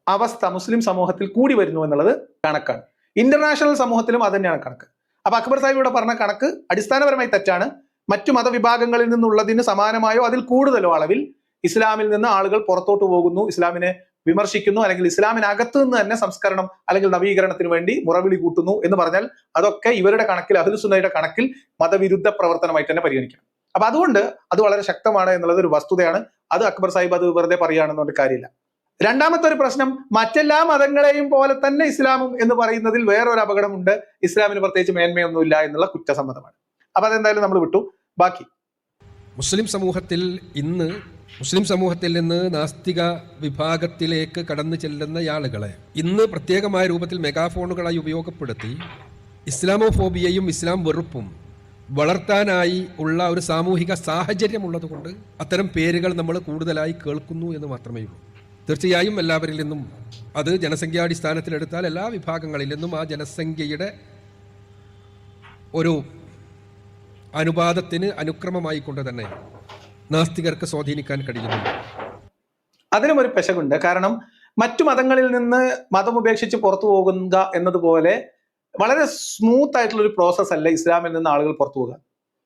അവസ്ഥ മുസ്ലിം സമൂഹത്തിൽ കൂടി വരുന്നു എന്നുള്ളത് കണക്കാണ്. ഇന്റർനാഷണൽ സമൂഹത്തിലും അത് തന്നെയാണ് കണക്ക്. അപ്പൊ അക്ബർ സാഹിബ് ഇവിടെ പറഞ്ഞ കണക്ക് അടിസ്ഥാനപരമായി തെറ്റാണ്. മറ്റു മതവിഭാഗങ്ങളിൽ നിന്നുള്ളതിന് സമാനമായോ അതിൽ കൂടുതലോ അളവിൽ ഇസ്ലാമിൽ നിന്ന് ആളുകൾ പുറത്തോട്ട് പോകുന്നു, ഇസ്ലാമിനെ വിമർശിക്കുന്നു, അല്ലെങ്കിൽ ഇസ്ലാമിനകത്ത് നിന്ന് തന്നെ സംസ്കരണം അല്ലെങ്കിൽ നവീകരണത്തിന് വേണ്ടി മുറവിളി കൂട്ടുന്നു എന്ന് പറഞ്ഞാൽ അതൊക്കെ ഇവരുടെ കണക്കിൽ, അഹ്ലു സുന്നയുടെ കണക്കിൽ മതവിരുദ്ധ പ്രവർത്തനമായിട്ട് തന്നെ പരിഗണിക്കണം. അപ്പൊ അതുകൊണ്ട് അത് വളരെ ശക്തമാണ് എന്നുള്ളത് ഒരു വസ്തുതയാണ്. അത് അക്ബർ സാഹിബ് അത് വെറുതെ പറയുകയാണെന്നുകൊണ്ട് കാര്യമില്ല. രണ്ടാമത്തെ ഒരു പ്രശ്നം, മറ്റെല്ലാ മതങ്ങളെയും പോലെ തന്നെ ഇസ്ലാമും എന്ന് പറയുന്നതിൽ വേറൊരു അപകടമുണ്ട്. ഇസ്ലാമിന് പ്രത്യേകിച്ച് മേന്മയൊന്നുമില്ല എന്നുള്ള കുറ്റസമ്മതമാണ്. അപ്പൊ അതെന്തായാലും നമ്മൾ വിട്ടു. ബാക്കി മുസ്ലിം സമൂഹത്തിൽ ഇന്ന് മുസ്ലിം സമൂഹത്തിൽ നിന്ന് നാസ്തിക വിഭാഗത്തിലേക്ക് കടന്നു ചെല്ലുന്ന ആളുകളെ ഇന്ന് പ്രത്യേകമായ രൂപത്തിൽ മെഗാഫോണുകളായി ഉപയോഗപ്പെടുത്തി ഇസ്ലാമോഫോബിയയും ഇസ്ലാം വെറുപ്പും വളർത്താനായി ഉള്ള ഒരു സാമൂഹിക സാഹചര്യം ഉള്ളതുകൊണ്ട് അത്തരം പേരുകൾ നമ്മൾ കൂടുതലായി കേൾക്കുന്നു എന്ന് മാത്രമേ ഉള്ളൂ. തീർച്ചയായും എല്ലാവരിൽ നിന്നും, അത് ജനസംഖ്യാടിസ്ഥാനത്തിലെടുത്താൽ എല്ലാ വിഭാഗങ്ങളിൽ നിന്നും ആ ജനസംഖ്യയുടെ ഒരു അനുപാതത്തിന് അനുക്രമമായിക്കൊണ്ട് തന്നെ നാസ്തികർക്ക് സ്വാധീനിക്കാൻ കഴിയുന്നുണ്ട്. അതിനും ഒരു പെശകുണ്ട്. കാരണം മറ്റു മതങ്ങളിൽ നിന്ന് മതം ഉപേക്ഷിച്ച് പുറത്തു പോകുക എന്നതുപോലെ വളരെ സ്മൂത്ത് ആയിട്ടുള്ള ഒരു പ്രോസസ് അല്ല ഇസ്ലാമിൽ നിന്ന് ആളുകൾ പുറത്തു പോകുക.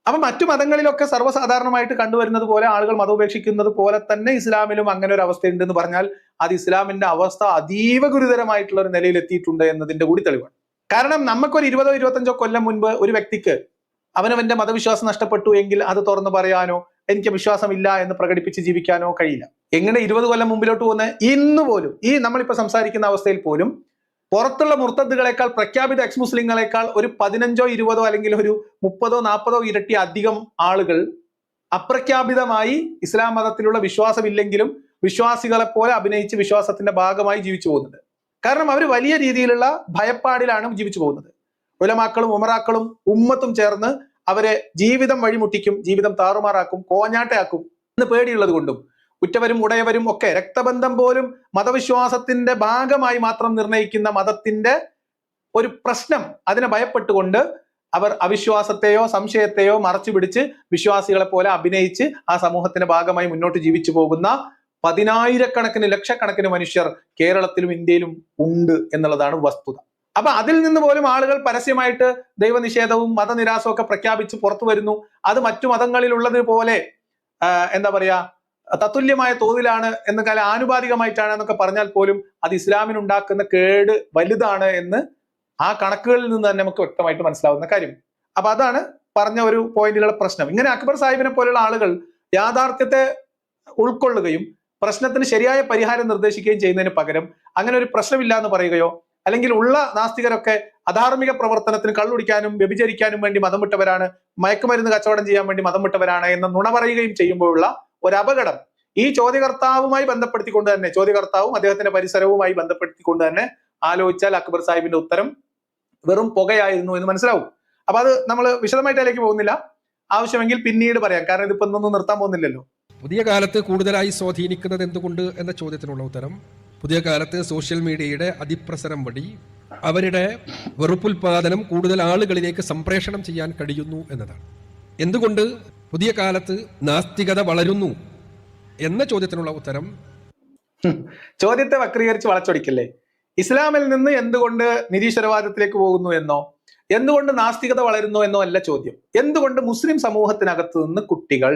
അപ്പൊ മറ്റു മതങ്ങളിലൊക്കെ സർവ്വസാധാരണമായിട്ട് കണ്ടുവരുന്നത് പോലെ ആളുകൾ മതം ഉപേക്ഷിക്കുന്നത് പോലെ തന്നെ ഇസ്ലാമിലും അങ്ങനെ ഒരു അവസ്ഥ ഉണ്ടെന്ന് പറഞ്ഞാൽ അത് ഇസ്ലാമിന്റെ അവസ്ഥ അതീവ ഗുരുതരമായിട്ടുള്ള ഒരു നിലയിൽ എത്തിയിട്ടുണ്ട് എന്നതിന്റെ കൂടി തെളിവാണ്. കാരണം നമുക്കൊരു 20-25 കൊല്ലം മുൻപ് ഒരു വ്യക്തിക്ക് അവനവന്റെ മതവിശ്വാസം നഷ്ടപ്പെട്ടു എങ്കിൽ അത് തുറന്നു പറയാനോ എനിക്ക് വിശ്വാസമില്ല എന്ന് പ്രകടിപ്പിച്ച് ജീവിക്കാനോ കഴിയില്ല. എങ്ങനെ 20 കൊല്ലം മുമ്പിലോട്ട് പോകുന്നത്? ഇന്ന് പോലും ഈ നമ്മളിപ്പോ സംസാരിക്കുന്ന അവസ്ഥയിൽ പോലും പുറത്തുള്ള മുർത്തദ്ദുകളെക്കാൾ, പ്രഖ്യാപിത എക്സ് മുസ്ലിങ്ങളെക്കാൾ ഒരു 15, 20 അല്ലെങ്കിൽ ഒരു 30, 40 ഇരട്ടി അധികം ആളുകൾ അപ്രഖ്യാപിതമായി ഇസ്ലാം മതത്തിലുള്ള വിശ്വാസമില്ലെങ്കിലും വിശ്വാസികളെ പോലെ അഭിനയിച്ച് വിശ്വാസത്തിന്റെ ഭാഗമായി ജീവിച്ചു പോകുന്നുണ്ട്. കാരണം അവർ വലിയ രീതിയിലുള്ള ഭയപ്പാടിലാണ് ജീവിച്ചു പോകുന്നത്. ഉലമാക്കളും ഉമറാക്കളും ഉമ്മത്തും ചേർന്ന് അവരെ ജീവിതം വഴിമുട്ടിക്കും, ജീവിതം താറുമാറാക്കും, കോഞ്ഞാട്ടയാക്കും എന്ന് പേടിയുള്ളത് കൊണ്ടും ഉറ്റവരും ഉടയവരും ഒക്കെ രക്തബന്ധം പോലും മതവിശ്വാസത്തിന്റെ ഭാഗമായി മാത്രം നിർണയിക്കുന്ന മതത്തിന്റെ ഒരു പ്രശ്നം, അതിനെ ഭയപ്പെട്ടുകൊണ്ട് അവർ അവിശ്വാസത്തെയോ സംശയത്തെയോ മറച്ചു പിടിച്ച് വിശ്വാസികളെ പോലെ അഭിനയിച്ച് ആ സമൂഹത്തിന്റെ ഭാഗമായി മുന്നോട്ട് ജീവിച്ചു പോകുന്ന 10,000-കണക്കിന് ലക്ഷക്കണക്കിന് മനുഷ്യർ കേരളത്തിലും ഇന്ത്യയിലും ഉണ്ട് എന്നുള്ളതാണ് വസ്തുത. അപ്പൊ അതിൽ നിന്ന് പോലും ആളുകൾ പരസ്യമായിട്ട് ദൈവനിഷേധവും മതനിരാസവും ഒക്കെ പ്രഖ്യാപിച്ച് പുറത്തു വരുന്നു. അത് മറ്റു മതങ്ങളിലുള്ളത് പോലെ എന്താ പറയാ തത്തുല്യമായ തോതിലാണ് എന്നൊക്കെ ആനുപാതികമായിട്ടാണ് എന്നൊക്കെ പറഞ്ഞാൽ പോലും അത് ഇസ്ലാമിനുണ്ടാക്കുന്ന കേട് വലുതാണ് എന്ന് ആ കണക്കുകളിൽ നിന്ന് തന്നെ നമുക്ക് വ്യക്തമായിട്ട് മനസ്സിലാവുന്ന കാര്യം. അപ്പൊ അതാണ് പറഞ്ഞ ഒരു പോയിന്റുകളുടെ പ്രശ്നം. ഇങ്ങനെ അക്ബർ സാഹിബിനെ പോലുള്ള ആളുകൾ യാഥാർത്ഥ്യത്തെ ഉൾക്കൊള്ളുകയും പ്രശ്നത്തിന് ശരിയായ പരിഹാരം നിർദ്ദേശിക്കുകയും ചെയ്യുന്നതിന് പകരം അങ്ങനെ ഒരു പ്രശ്നമില്ല എന്ന് പറയുകയോ അല്ലെങ്കിൽ ഉള്ള നാസ്തികരൊക്കെ അധാർമിക പ്രവർത്തനത്തിന് കള്ളുടിക്കാനും വ്യഭിചരിക്കാനും വേണ്ടി മതം വിട്ടവരാണ്, മയക്കുമരുന്ന് കച്ചവടം ചെയ്യാൻ വേണ്ടി മതം വിട്ടവരാണ് എന്ന് നുണ പറയുകയും ചെയ്യുമ്പോഴുള്ള ഒരു അപകടം ഈ ചോദ്യകർത്താവുമായി ബന്ധപ്പെടുത്തിക്കൊണ്ട് തന്നെ, ചോദ്യകർത്താവും അദ്ദേഹത്തിന്റെ പരിസരവുമായി ബന്ധപ്പെടുത്തിക്കൊണ്ട് തന്നെ ആലോചിച്ചാൽ അക്ബർ സാഹിബിന്റെ ഉത്തരം വെറും പുകയായിരുന്നു എന്ന് മനസ്സിലാവും. അപ്പൊ അത് നമ്മൾ വിശദമായിട്ട് അതിലേക്ക് പോകുന്നില്ല, ആവശ്യമെങ്കിൽ പിന്നീട് പറയാം. കാരണം ഇതിപ്പോ ഒന്നും നിർത്താൻ പോകുന്നില്ലല്ലോ. പുതിയ കാലത്ത് കൂടുതലായി സ്വാധീനിക്കുന്നത് എന്തുകൊണ്ട് എന്ന ചോദ്യത്തിനുള്ള ഉത്തരം, പുതിയ കാലത്ത് സോഷ്യൽ മീഡിയയുടെ അതിപ്രസരം വഴി അവരുടെ വെറുപ്പുൽപാദനം കൂടുതൽ ആളുകളിലേക്ക് സംപ്രേഷണം ചെയ്യാൻ കഴിയുന്നു എന്നതാണ്. എന്തുകൊണ്ട് പുതിയ കാലത്ത് നാസ്തികത വളരുന്നു എന്ന ചോദ്യത്തിനുള്ള ഉത്തരം, ചോദ്യത്തെ വക്രീകരിച്ച് വളച്ചൊടിക്കല്ലേ. ഇസ്ലാമിൽ നിന്ന് എന്തുകൊണ്ട് നിരീശ്വരവാദത്തിലേക്ക് പോകുന്നു എന്നോ എന്തുകൊണ്ട് നാസ്തികത വളരുന്നു എന്നോ അല്ല ചോദ്യം. എന്തുകൊണ്ട് മുസ്ലിം സമൂഹത്തിനകത്ത് നിന്ന് കുട്ടികൾ,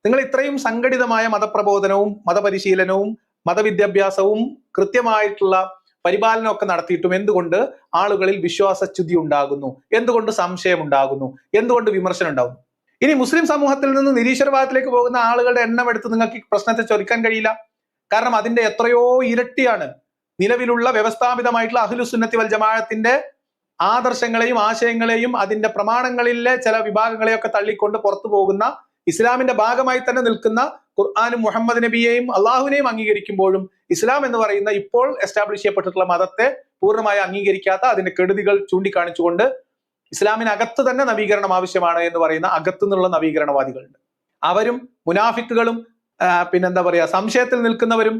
നിങ്ങൾ ഇത്രയും സംഘടിതമായ മതപ്രബോധനവും മതപരിശീലനവും മതവിദ്യാഭ്യാസവും കൃത്യമായിട്ടുള്ള പരിപാലനവും ഒക്കെ നടത്തിയിട്ടും എന്തുകൊണ്ട് ആളുകളിൽ വിശ്വാസച്യുതി ഉണ്ടാകുന്നു, എന്തുകൊണ്ട് സംശയം ഉണ്ടാകുന്നു, എന്തുകൊണ്ട് വിമർശനം ഉണ്ടാകുന്നു? ഇനി മുസ്ലിം സമൂഹത്തിൽ നിന്ന് നിരീശ്വരവാദത്തിലേക്ക് പോകുന്ന ആളുകളുടെ എണ്ണം എടുത്ത് നിങ്ങൾക്ക് ഈ പ്രശ്നത്തെ ചൊരിക്കാൻ കഴിയില്ല. കാരണം അതിന്റെ എത്രയോ ഇരട്ടിയാണ് നിലവിലുള്ള വ്യവസ്ഥാപിതമായിട്ടുള്ള അഹ്ലുസുന്നത്തി വൽ ജമാഅത്തിന്റെ ആദർശങ്ങളെയും ആശയങ്ങളെയും അതിന്റെ പ്രമാണങ്ങളിലെ ചില വിഭാഗങ്ങളെയൊക്കെ തള്ളിക്കൊണ്ട് പുറത്തു പോകുന്ന, ഇസ്ലാമിന്റെ ഭാഗമായി തന്നെ നിൽക്കുന്ന ഖുർആനും മുഹമ്മദ് നബിയെയും അള്ളാഹുവിനെയും അംഗീകരിക്കുമ്പോഴും ഇസ്ലാം എന്ന് പറയുന്ന ഇപ്പോൾ എസ്റ്റാബ്ലിഷ് ചെയ്യപ്പെട്ടിട്ടുള്ള മതത്തെ പൂർണ്ണമായി അംഗീകരിക്കാത്ത അതിന്റെ കെടുതികൾ ചൂണ്ടിക്കാണിച്ചുകൊണ്ട് ഇസ്ലാമിനകത്ത് തന്നെ നവീകരണം ആവശ്യമാണ് എന്ന് പറയുന്ന അകത്തു നിന്നുള്ള നവീകരണവാദികളുണ്ട്. അവരും മുനാഫിക്കുകളും പിന്നെന്താ പറയാ സംശയത്തിൽ നിൽക്കുന്നവരും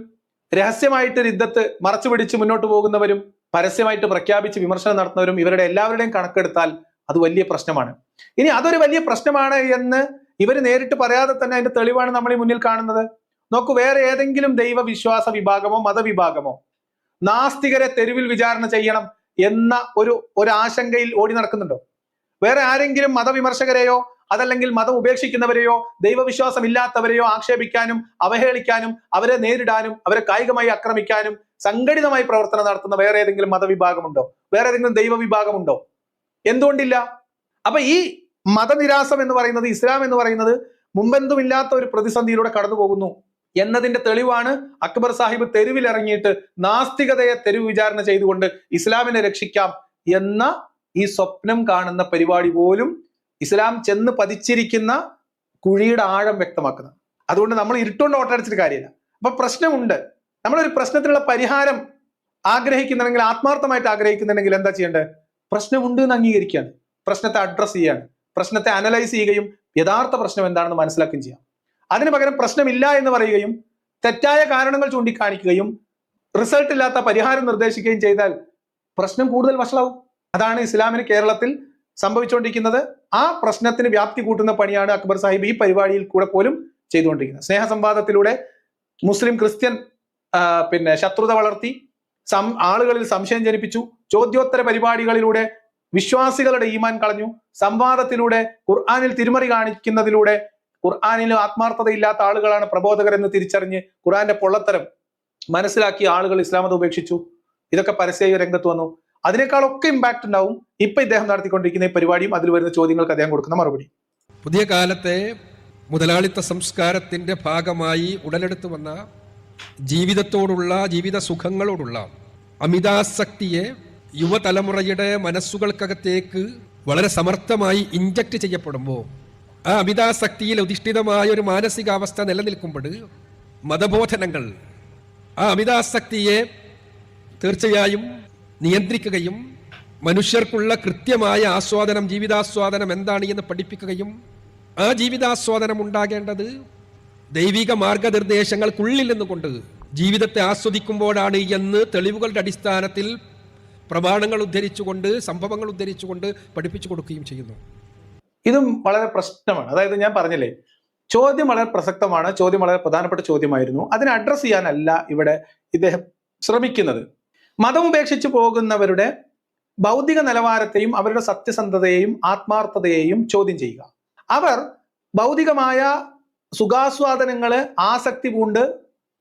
രഹസ്യമായിട്ട് രിദ്ദത്ത് മറച്ചു പിടിച്ച് മുന്നോട്ട് പോകുന്നവരും പരസ്യമായിട്ട് പ്രഖ്യാപിച്ച് വിമർശനം നടത്തുന്നവരും ഇവരുടെ എല്ലാവരുടെയും കണക്കെടുത്താൽ അത് വലിയ പ്രശ്നമാണ്. ഇനി അതൊരു വലിയ പ്രശ്നമാണ് എന്ന് ഇവർ നേരിട്ട് പറയാതെ തന്നെ അതിന്റെ തെളിവാണ് നമ്മൾ ഈ മുന്നിൽ കാണുന്നത്. നോക്കൂ, വേറെ ഏതെങ്കിലും ദൈവവിശ്വാസ വിഭാഗമോ മതവിഭാഗമോ നാസ്തികരെ തെരുവിൽ വിചാരണ ചെയ്യണം എന്ന ഒരു ആശങ്കയിൽ ഓടി നടക്കുന്നുണ്ടോ? വേറെ ആരെങ്കിലും മതവിമർശകരെയോ അതല്ലെങ്കിൽ മതം ഉപേക്ഷിക്കുന്നവരെയോ ദൈവവിശ്വാസം ഇല്ലാത്തവരെയോ ആക്ഷേപിക്കാനും അവഹേളിക്കാനും അവരെ നേരിടാനും അവരെ കായികമായി ആക്രമിക്കാനും സംഘടിതമായി പ്രവർത്തനം നടത്തുന്ന വേറെ ഏതെങ്കിലും മതവിഭാഗമുണ്ടോ? വേറെ ഏതെങ്കിലും ദൈവവിഭാഗമുണ്ടോ? എന്തുകൊണ്ടില്ല? അപ്പൊ ഈ മതനിരാസം എന്ന് പറയുന്നത്, ഇസ്ലാം എന്ന് പറയുന്നത് മുമ്പെന്തുമില്ലാത്ത ഒരു പ്രതിസന്ധിയിലൂടെ കടന്നു പോകുന്നു എന്നതിന്റെ തെളിവാണ് അക്ബർ സാഹിബ് തെരുവിലിറങ്ങിയിട്ട് നാസ്തികതയെ തെരുവ് വിചാരണ ചെയ്തുകൊണ്ട് ഇസ്ലാമിനെ രക്ഷിക്കാം എന്ന ഈ സ്വപ്നം കാണുന്ന പരിപാടി പോലും ഇസ്ലാം ചെന്ന് പതിച്ചിരിക്കുന്ന കുഴിയുടെ ആഴം വ്യക്തമാക്കുന്നത്. അതുകൊണ്ട് നമ്മൾ ഇരുട്ടുകൊണ്ട് ഓട്ടടിച്ചിട്ട് കാര്യമില്ല. അപ്പൊ പ്രശ്നമുണ്ട്. നമ്മളൊരു പ്രശ്നത്തിനുള്ള പരിഹാരം ആഗ്രഹിക്കുന്നുണ്ടെങ്കിൽ, ആത്മാർത്ഥമായിട്ട് ആഗ്രഹിക്കുന്നുണ്ടെങ്കിൽ എന്താ ചെയ്യേണ്ടത്? പ്രശ്നമുണ്ട് എന്ന് അംഗീകരിക്കുകയാണ്, പ്രശ്നത്തെ അഡ്രസ് ചെയ്യാണ്, പ്രശ്നത്തെ അനലൈസ് ചെയ്യുകയും യഥാർത്ഥ പ്രശ്നം എന്താണെന്ന് മനസ്സിലാക്കുകയും ചെയ്യാം. അതിന് പകരം പ്രശ്നമില്ല എന്ന് പറയുകയും തെറ്റായ കാരണങ്ങൾ ചൂണ്ടിക്കാണിക്കുകയും റിസൾട്ട് ഇല്ലാത്ത പരിഹാരം നിർദ്ദേശിക്കുകയും ചെയ്താൽ പ്രശ്നം കൂടുതൽ വഷളാവും. അതാണ് ഇസ്ലാമിന് കേരളത്തിൽ സംഭവിച്ചുകൊണ്ടിരിക്കുന്നത്. ആ പ്രശ്നത്തിന് വ്യാപ്തി കൂട്ടുന്ന പണിയാണ് അക്ബർ സാഹിബ് ഈ പരിപാടിയിൽ കൂടെ പോലും ചെയ്തുകൊണ്ടിരിക്കുന്നത്. സ്നേഹസംവാദത്തിലൂടെ മുസ്ലിം ക്രിസ്ത്യൻ ശത്രുത വളർത്തി, ആളുകളിൽ സംശയം ജനിപ്പിച്ചു. ചോദ്യോത്തര പരിപാടികളിലൂടെ വിശ്വാസികളുടെ ഈമാൻ കളഞ്ഞു. സംവാദത്തിലൂടെ ഖുർആനിൽ തിരിമറി കാണിക്കുന്നതിലൂടെ ഖുർആനിൽ ആത്മാർത്ഥതയില്ലാത്ത ആളുകളാണ് പ്രബോധകരെന്ന് തിരിച്ചറിഞ്ഞ് ഖുർആന്റെ പൊള്ളത്തരം മനസ്സിലാക്കിയ ആളുകൾ ഇസ്ലാം മതം ഉപേക്ഷിച്ചു. ഇതൊക്കെ പരസ്യമായി രംഗത്ത് വന്നു. അതിനേക്കാളൊക്കെ ഇമ്പാക്ട് ഉണ്ടാവും ഇപ്പൊ ഇദ്ദേഹം നടത്തിക്കൊണ്ടിരിക്കുന്ന ഈ പരിപാടിയും അതിൽ വരുന്ന ചോദ്യങ്ങൾക്ക് അദ്ദേഹം കൊടുക്കുന്ന മറുപടി. പുതിയ കാലത്തെ മുതലാളിത്ത സംസ്കാരത്തിന്റെ ഭാഗമായി ഉടലെടുത്തു വന്ന ജീവിതത്തോടുള്ള, ജീവിത സുഖങ്ങളോടുള്ള അമിതാസക്തിയെ യുവതലമുറയുടെ മനസ്സുകൾക്കകത്തേക്ക് വളരെ സമർത്ഥമായി ഇൻജക്ട് ചെയ്യപ്പെടുമ്പോൾ, ആ അമിതാസക്തിയിൽ അധിഷ്ഠിതമായ ഒരു മാനസികാവസ്ഥ നിലനിൽക്കുമ്പോൾ മതബോധനങ്ങൾ ആ അമിതാസക്തിയെ തീർച്ചയായും നിയന്ത്രിക്കുകയും മനുഷ്യർക്കുള്ള കൃത്യമായ ആസ്വാദനം, ജീവിതാസ്വാദനം എന്താണ് എന്ന് പഠിപ്പിക്കുകയും ആ ജീവിതാസ്വാദനം ഉണ്ടാകേണ്ടത് ദൈവിക മാർഗനിർദ്ദേശങ്ങൾക്കുള്ളിൽ നിന്നുകൊണ്ട് ജീവിതത്തെ ആസ്വദിക്കുമ്പോഴാണ് എന്ന് തെളിവുകളുടെ അടിസ്ഥാനത്തിൽ പ്രമാണങ്ങൾ ഉദ്ധരിച്ചുകൊണ്ട്, സംഭവങ്ങൾ ഉദ്ധരിച്ചുകൊണ്ട് പഠിപ്പിച്ചു കൊടുക്കുകയും ചെയ്യുന്നു. ഇതും വളരെ പ്രശ്നമാണ്. അതായത് ഞാൻ പറഞ്ഞില്ലേ, ചോദ്യം വളരെ പ്രസക്തമാണ്, ചോദ്യം വളരെ പ്രധാനപ്പെട്ട ചോദ്യമായിരുന്നു. അതിനെ അഡ്രസ് ചെയ്യാനല്ല ഇവിടെ ഇദ്ദേഹം ശ്രമിക്കുന്നത്. മതം ഉപേക്ഷിച്ചു പോകുന്നവരുടെ ബൗദ്ധിക നിലവാരത്തെയും അവരുടെ സത്യസന്ധതയെയും ആത്മാർത്ഥതയെയും ചോദ്യം ചെയ്യുക. അവർ ഭൗതികമായ സുഖാസ്വാദനങ്ങള് ആസക്തി പൂണ്ട്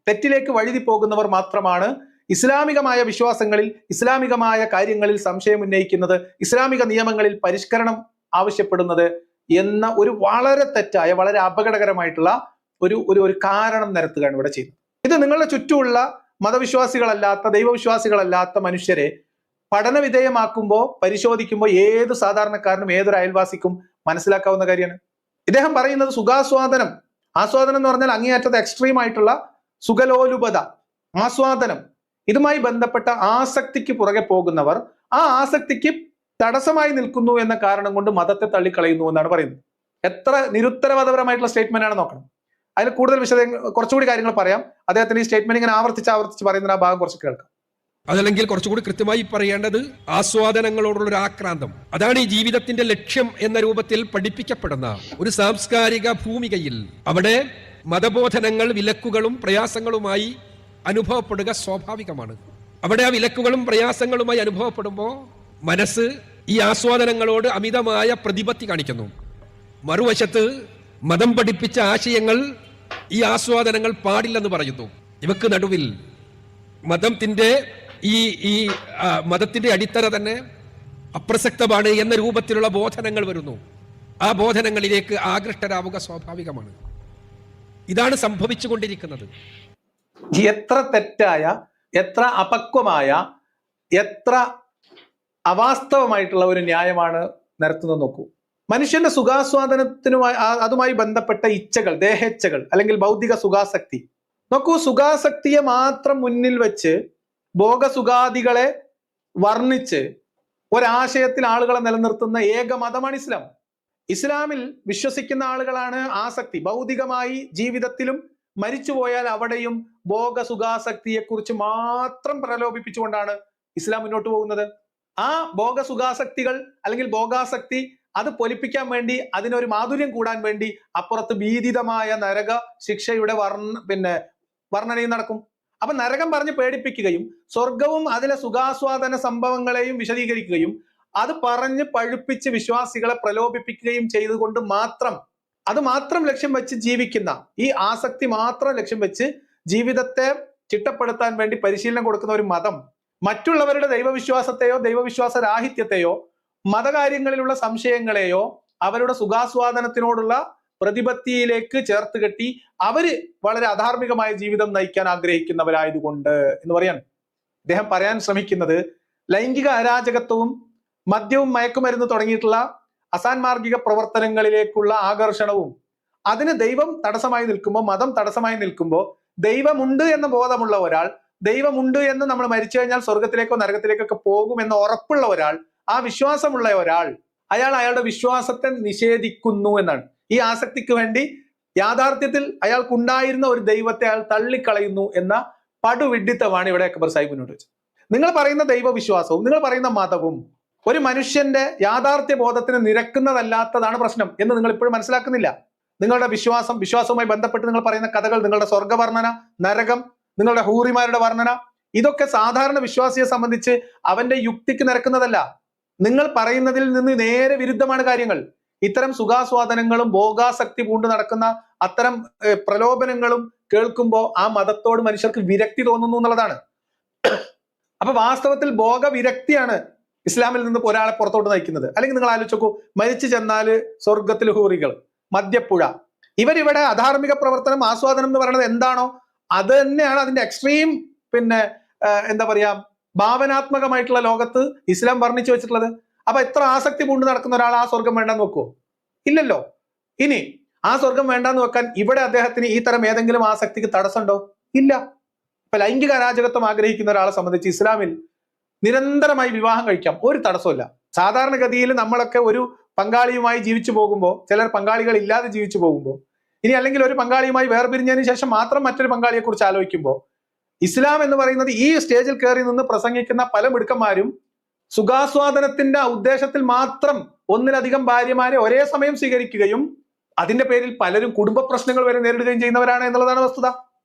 തെറ്റിലേക്ക് വഴുതി പോകുന്നവർ മാത്രമാണ് ഇസ്ലാമികമായ വിശ്വാസങ്ങളിൽ, ഇസ്ലാമികമായ കാര്യങ്ങളിൽ സംശയം ഉന്നയിക്കുന്നത്, ഇസ്ലാമിക നിയമങ്ങളിൽ പരിഷ്കരണം ആവശ്യപ്പെടുന്നത് എന്ന ഒരു വളരെ തെറ്റായ, വളരെ അപകടകരമായിട്ടുള്ള ഒരു കാരണം നിരത്തുകയാണ് ഇവിടെ ചെയ്യുന്നത്. ഇത് നിങ്ങളുടെ ചുറ്റുമുള്ള മതവിശ്വാസികളല്ലാത്ത, ദൈവവിശ്വാസികളല്ലാത്ത മനുഷ്യരെ പഠനവിധേയമാക്കുമ്പോൾ, പരിശോധിക്കുമ്പോൾ ഏത് സാധാരണക്കാരനും ഏതൊരു അയൽവാസിക്കും മനസ്സിലാക്കാവുന്ന കാര്യമാണ്. ഇദ്ദേഹം പറയുന്നത് സുഖാസ്വാദനം, ആസ്വാദനം എന്ന് പറഞ്ഞാൽ അങ്ങേയറ്റത്തെ എക്സ്ട്രീം ആയിട്ടുള്ള സുഖലോലുപത, ആസ്വാദനം, ഇതുമായി ബന്ധപ്പെട്ട ആസക്തിക്ക് പുറകെ പോകുന്നവർ ആ ആസക്തിക്ക് തടസ്സമായി നിൽക്കുന്നു എന്ന കാരണം കൊണ്ട് മതത്തെ തള്ളിക്കളയുന്നു എന്നാണ് പറയുന്നത്. എത്ര നിരുത്തരവാദപരമായിട്ടുള്ള സ്റ്റേറ്റ്മെന്റ് ആണ് നോക്കണം. അതിൽ കൂടുതൽ കുറച്ചുകൂടി കാര്യങ്ങൾ പറയാം. അദ്ദേഹത്തിന്റെ ഈ സ്റ്റേറ്റ്മെന്റ് ഇങ്ങനെ ആവർത്തിച്ച് പറയുന്ന ആ ഭാഗം കുറച്ച് കേൾക്കാം. അതല്ലെങ്കിൽ കുറച്ചുകൂടി കൃത്യമായി പറയേണ്ടത് ആസ്വാദനങ്ങളോടുള്ള ഒരു ആക്രാന്തം, അതാണ് ഈ ജീവിതത്തിന്റെ ലക്ഷ്യം എന്ന രൂപത്തിൽ പഠിപ്പിക്കപ്പെടുന്ന ഒരു സാംസ്കാരിക ഭൂമികയിൽ അവിടെ മതബോധനങ്ങൾ വിലക്കുകളും പ്രയാസങ്ങളുമായി അനുഭവപ്പെടുക സ്വാഭാവികമാണ്. അവിടെ ആ വിലക്കുകളും പ്രയാസങ്ങളുമായി അനുഭവപ്പെടുമ്പോൾ മനസ്സ് ഈ ആസ്വാദനങ്ങളോട് അമിതമായ പ്രതിപത്തി കാണിക്കുന്നു. മറുവശത്ത് മതം പഠിപ്പിച്ച ആശയങ്ങൾ ഈ ആസ്വാദനങ്ങൾ പാടില്ലെന്ന് പറയുന്നു. ഇവക്ക് നടുവിൽ മതത്തിന്റെ മതത്തിന്റെ അടിത്തറ തന്നെ അപ്രസക്തമാണ് എന്ന രൂപത്തിലുള്ള ബോധനങ്ങൾ വരുന്നു. ആ ബോധനങ്ങളിലേക്ക് ആകൃഷ്ടരാവുക സ്വാഭാവികമാണ്. ഇതാണ് സംഭവിച്ചുകൊണ്ടിരിക്കുന്നത്. എത്ര തെറ്റായ, എത്ര അപക്വമായ, എത്ര അവാസ്തവമായിട്ടുള്ള ഒരു ന്യായമാണ് നിരത്തുന്നത് നോക്കൂ. മനുഷ്യന്റെ സുഖാസ്വാദനത്തിനുമായി അതുമായി ബന്ധപ്പെട്ട ഇച്ഛകൾ, ദേഹേച്ഛകൾ അല്ലെങ്കിൽ ഭൗതിക സുഖാസക്തി നോക്കൂ. സുഖാസക്തിയെ മാത്രം മുന്നിൽ വെച്ച് ഭോഗസുഖാദികളെ വർണ്ണിച്ച് ഒരാശയത്തിൽ ആളുകളെ നിലനിർത്തുന്ന ഏക മതമാണ് ഇസ്ലാം. ഇസ്ലാമിൽ വിശ്വസിക്കുന്ന ആളുകളാണ് ആസക്തി, ഭൗതികമായി ജീവിതത്തിലും മരിച്ചുപോയാൽ അവിടെയും ഭോഗസുഖാസക്തിയെക്കുറിച്ച് മാത്രം പ്രലോഭിപ്പിച്ചുകൊണ്ടാണ് ഇസ്ലാം മുന്നോട്ട് പോകുന്നത്. ആ ഭോഗസുഖാസക്തികൾ അല്ലെങ്കിൽ ഭോഗാസക്തി അത് പൊലിപ്പിക്കാൻ വേണ്ടി, അതിനൊരു മാധുര്യം കൂടാൻ വേണ്ടി അപ്പുറത്ത് ഭീതിതമായ നരക ശിക്ഷയുടെ വർണ്ണനയും നടക്കും. അപ്പൊ നരകം പറഞ്ഞ് പേടിപ്പിക്കുകയും സ്വർഗവും അതിലെ സുഖാസ്വാദന സംഭവങ്ങളെയും വിശദീകരിക്കുകയും അത് പറഞ്ഞ് പഴുപ്പിച്ച് വിശ്വാസികളെ പ്രലോഭിപ്പിക്കുകയും ചെയ്തുകൊണ്ട് അത് മാത്രം ലക്ഷ്യം വെച്ച് ജീവിക്കുന്ന, ഈ ആസക്തി മാത്രം ലക്ഷ്യം വെച്ച് ജീവിതത്തെ ചിട്ടപ്പെടുത്താൻ വേണ്ടി പരിശീലനം കൊടുക്കുന്ന ഒരു മതം മറ്റുള്ളവരുടെ ദൈവവിശ്വാസത്തെയോ ദൈവവിശ്വാസ രാഹിത്യത്തെയോ മതകാര്യങ്ങളിലുള്ള സംശയങ്ങളെയോ അവരുടെ സുഖാസ്വാദനത്തിനോടുള്ള പ്രതിപത്തിയിലേക്ക് ചേർത്ത് കെട്ടി അവര് വളരെ അധാർമികമായ ജീവിതം നയിക്കാൻ ആഗ്രഹിക്കുന്നവരായതുകൊണ്ട് എന്ന് പറയാണ്. അദ്ദേഹം പറയാൻ ശ്രമിക്കുന്നത് ലൈംഗിക അരാജകത്വവും മദ്യവും മയക്കുമരുന്ന് തുടങ്ങിയിട്ടുള്ള അസാൻമാർഗിക പ്രവർത്തനങ്ങളിലേക്കുള്ള ആകർഷണവും അതിന് ദൈവം തടസ്സമായി നിൽക്കുമ്പോൾ, മതം തടസ്സമായി നിൽക്കുമ്പോൾ, ദൈവമുണ്ട് എന്ന ബോധമുള്ള ഒരാൾ, ദൈവമുണ്ട് എന്ന് നമ്മൾ മരിച്ചു കഴിഞ്ഞാൽ സ്വർഗത്തിലേക്കോ നരകത്തിലേക്കൊക്കെ പോകുമെന്ന് ഉറപ്പുള്ള ഒരാൾ, ആ വിശ്വാസമുള്ള ഒരാൾ, അയാൾ അയാളുടെ വിശ്വാസത്തെ നിഷേധിക്കുന്നു എന്നാണ്. ഈ ആസക്തിക്ക് വേണ്ടി യാഥാർത്ഥ്യത്തിൽ അയാൾക്കുണ്ടായിരുന്ന ഒരു ദൈവത്തെ അയാൾ തള്ളിക്കളയുന്നു എന്ന പടുവിഡ്ഢിത്തമാണ് ഇവിടെ അക്ബർ സാഹിബ് മുന്നോട്ട് വെച്ചത്. നിങ്ങൾ പറയുന്ന ദൈവവിശ്വാസവും നിങ്ങൾ പറയുന്ന മതവും ഒരു മനുഷ്യന്റെ യാഥാർത്ഥ്യ ബോധത്തിന് നിരക്കുന്നതല്ലാത്തതാണ് പ്രശ്നം എന്ന് നിങ്ങൾ ഇപ്പോഴും മനസ്സിലാക്കുന്നില്ല. നിങ്ങളുടെ വിശ്വാസവുമായി ബന്ധപ്പെട്ട് നിങ്ങൾ പറയുന്ന കഥകൾ, നിങ്ങളുടെ സ്വർഗവർണ്ണന, നരകം, നിങ്ങളുടെ ഹൂറിമാരുടെ വർണ്ണന, ഇതൊക്കെ സാധാരണ വിശ്വാസിയെ സംബന്ധിച്ച് അവന്റെ യുക്തിക്ക് നിരക്കുന്നതല്ല. നിങ്ങൾ പറയുന്നതിൽ നിന്ന് നേരെ വിരുദ്ധമാണ് കാര്യങ്ങൾ. ഇത്തരം സുഖാസ്വാദനങ്ങളും ഭോഗാസക്തി പൂണ്ട് നടക്കുന്ന അത്തരം പ്രലോഭനങ്ങളും കേൾക്കുമ്പോൾ ആ മതത്തോട് മനുഷ്യർക്ക് വിരക്തി തോന്നുന്നു എന്നുള്ളതാണ്. അപ്പൊ വാസ്തവത്തിൽ ഭോഗവിരക്തിയാണ് ഇസ്ലാമിൽ നിന്ന് ഒരാളെ പുറത്തോട്ട് നയിക്കുന്നത്. അല്ലെങ്കിൽ നിങ്ങൾ ആലോചിച്ച് നോക്കൂ, മരിച്ചു ചെന്നാല് സ്വർഗത്തിൽ ഹൂറികൾ, മദ്യപ്പുഴ, ഇവരിവിടെ അധാർമിക പ്രവർത്തനം, ആസ്വാദനം എന്ന് പറയുന്നത് എന്താണോ അത് തന്നെയാണ് അതിന്റെ എക്സ്ട്രീം, എന്താ പറയാ, ഭാവനാത്മകമായിട്ടുള്ള ലോകത്ത് ഇസ്ലാം വർണ്ണിച്ചു വെച്ചിട്ടുള്ളത്. അപ്പൊ എത്ര ആസക്തി പൂണ്ട് നടക്കുന്ന ഒരാൾ ആ സ്വർഗം വേണ്ടെന്ന് വെക്കുവോ? ഇല്ലല്ലോ. ഇനി ആ സ്വർഗം വേണ്ടെന്ന് വെക്കാൻ ഇവിടെ അദ്ദേഹത്തിന് ഈ തരം ഏതെങ്കിലും ആസക്തിക്ക് തടസ്സമുണ്ടോ? ഇല്ല. ഇപ്പൊ ലൈംഗിക അരാജകത്വം ആഗ്രഹിക്കുന്ന ഒരാളെ സംബന്ധിച്ച് ഇസ്ലാമിൽ നിരന്തരമായി വിവാഹം കഴിക്കാം, ഒരു തടസ്സമില്ല. സാധാരണഗതിയിൽ നമ്മളൊക്കെ ഒരു പങ്കാളിയുമായി ജീവിച്ചു പോകുമ്പോൾ, ചിലർ പങ്കാളികൾ ഇല്ലാതെ ജീവിച്ചു പോകുമ്പോൾ, ഇനി അല്ലെങ്കിൽ ഒരു പങ്കാളിയുമായി വേർപിരിഞ്ഞതിന് ശേഷം മാത്രം മറ്റൊരു പങ്കാളിയെ കുറിച്ച് ആലോചിക്കുമ്പോൾ, ഇസ്ലാം എന്ന് പറയുന്നത് ഈ സ്റ്റേജിൽ കയറി നിന്ന് പ്രസംഗിക്കുന്ന പല മിടുക്കന്മാരും സുഖാസ്വാദനത്തിന്റെ ഉദ്ദേശത്തിൽ മാത്രം ഒന്നിലധികം ഭാര്യമാരെ ഒരേ സമയം സ്വീകരിക്കുകയും അതിന്റെ പേരിൽ പലരും കുടുംബ പ്രശ്നങ്ങൾ വരെ നേരിടുകയും ചെയ്യുന്നവരാണ് എന്നുള്ളതാണ് വസ്തുത.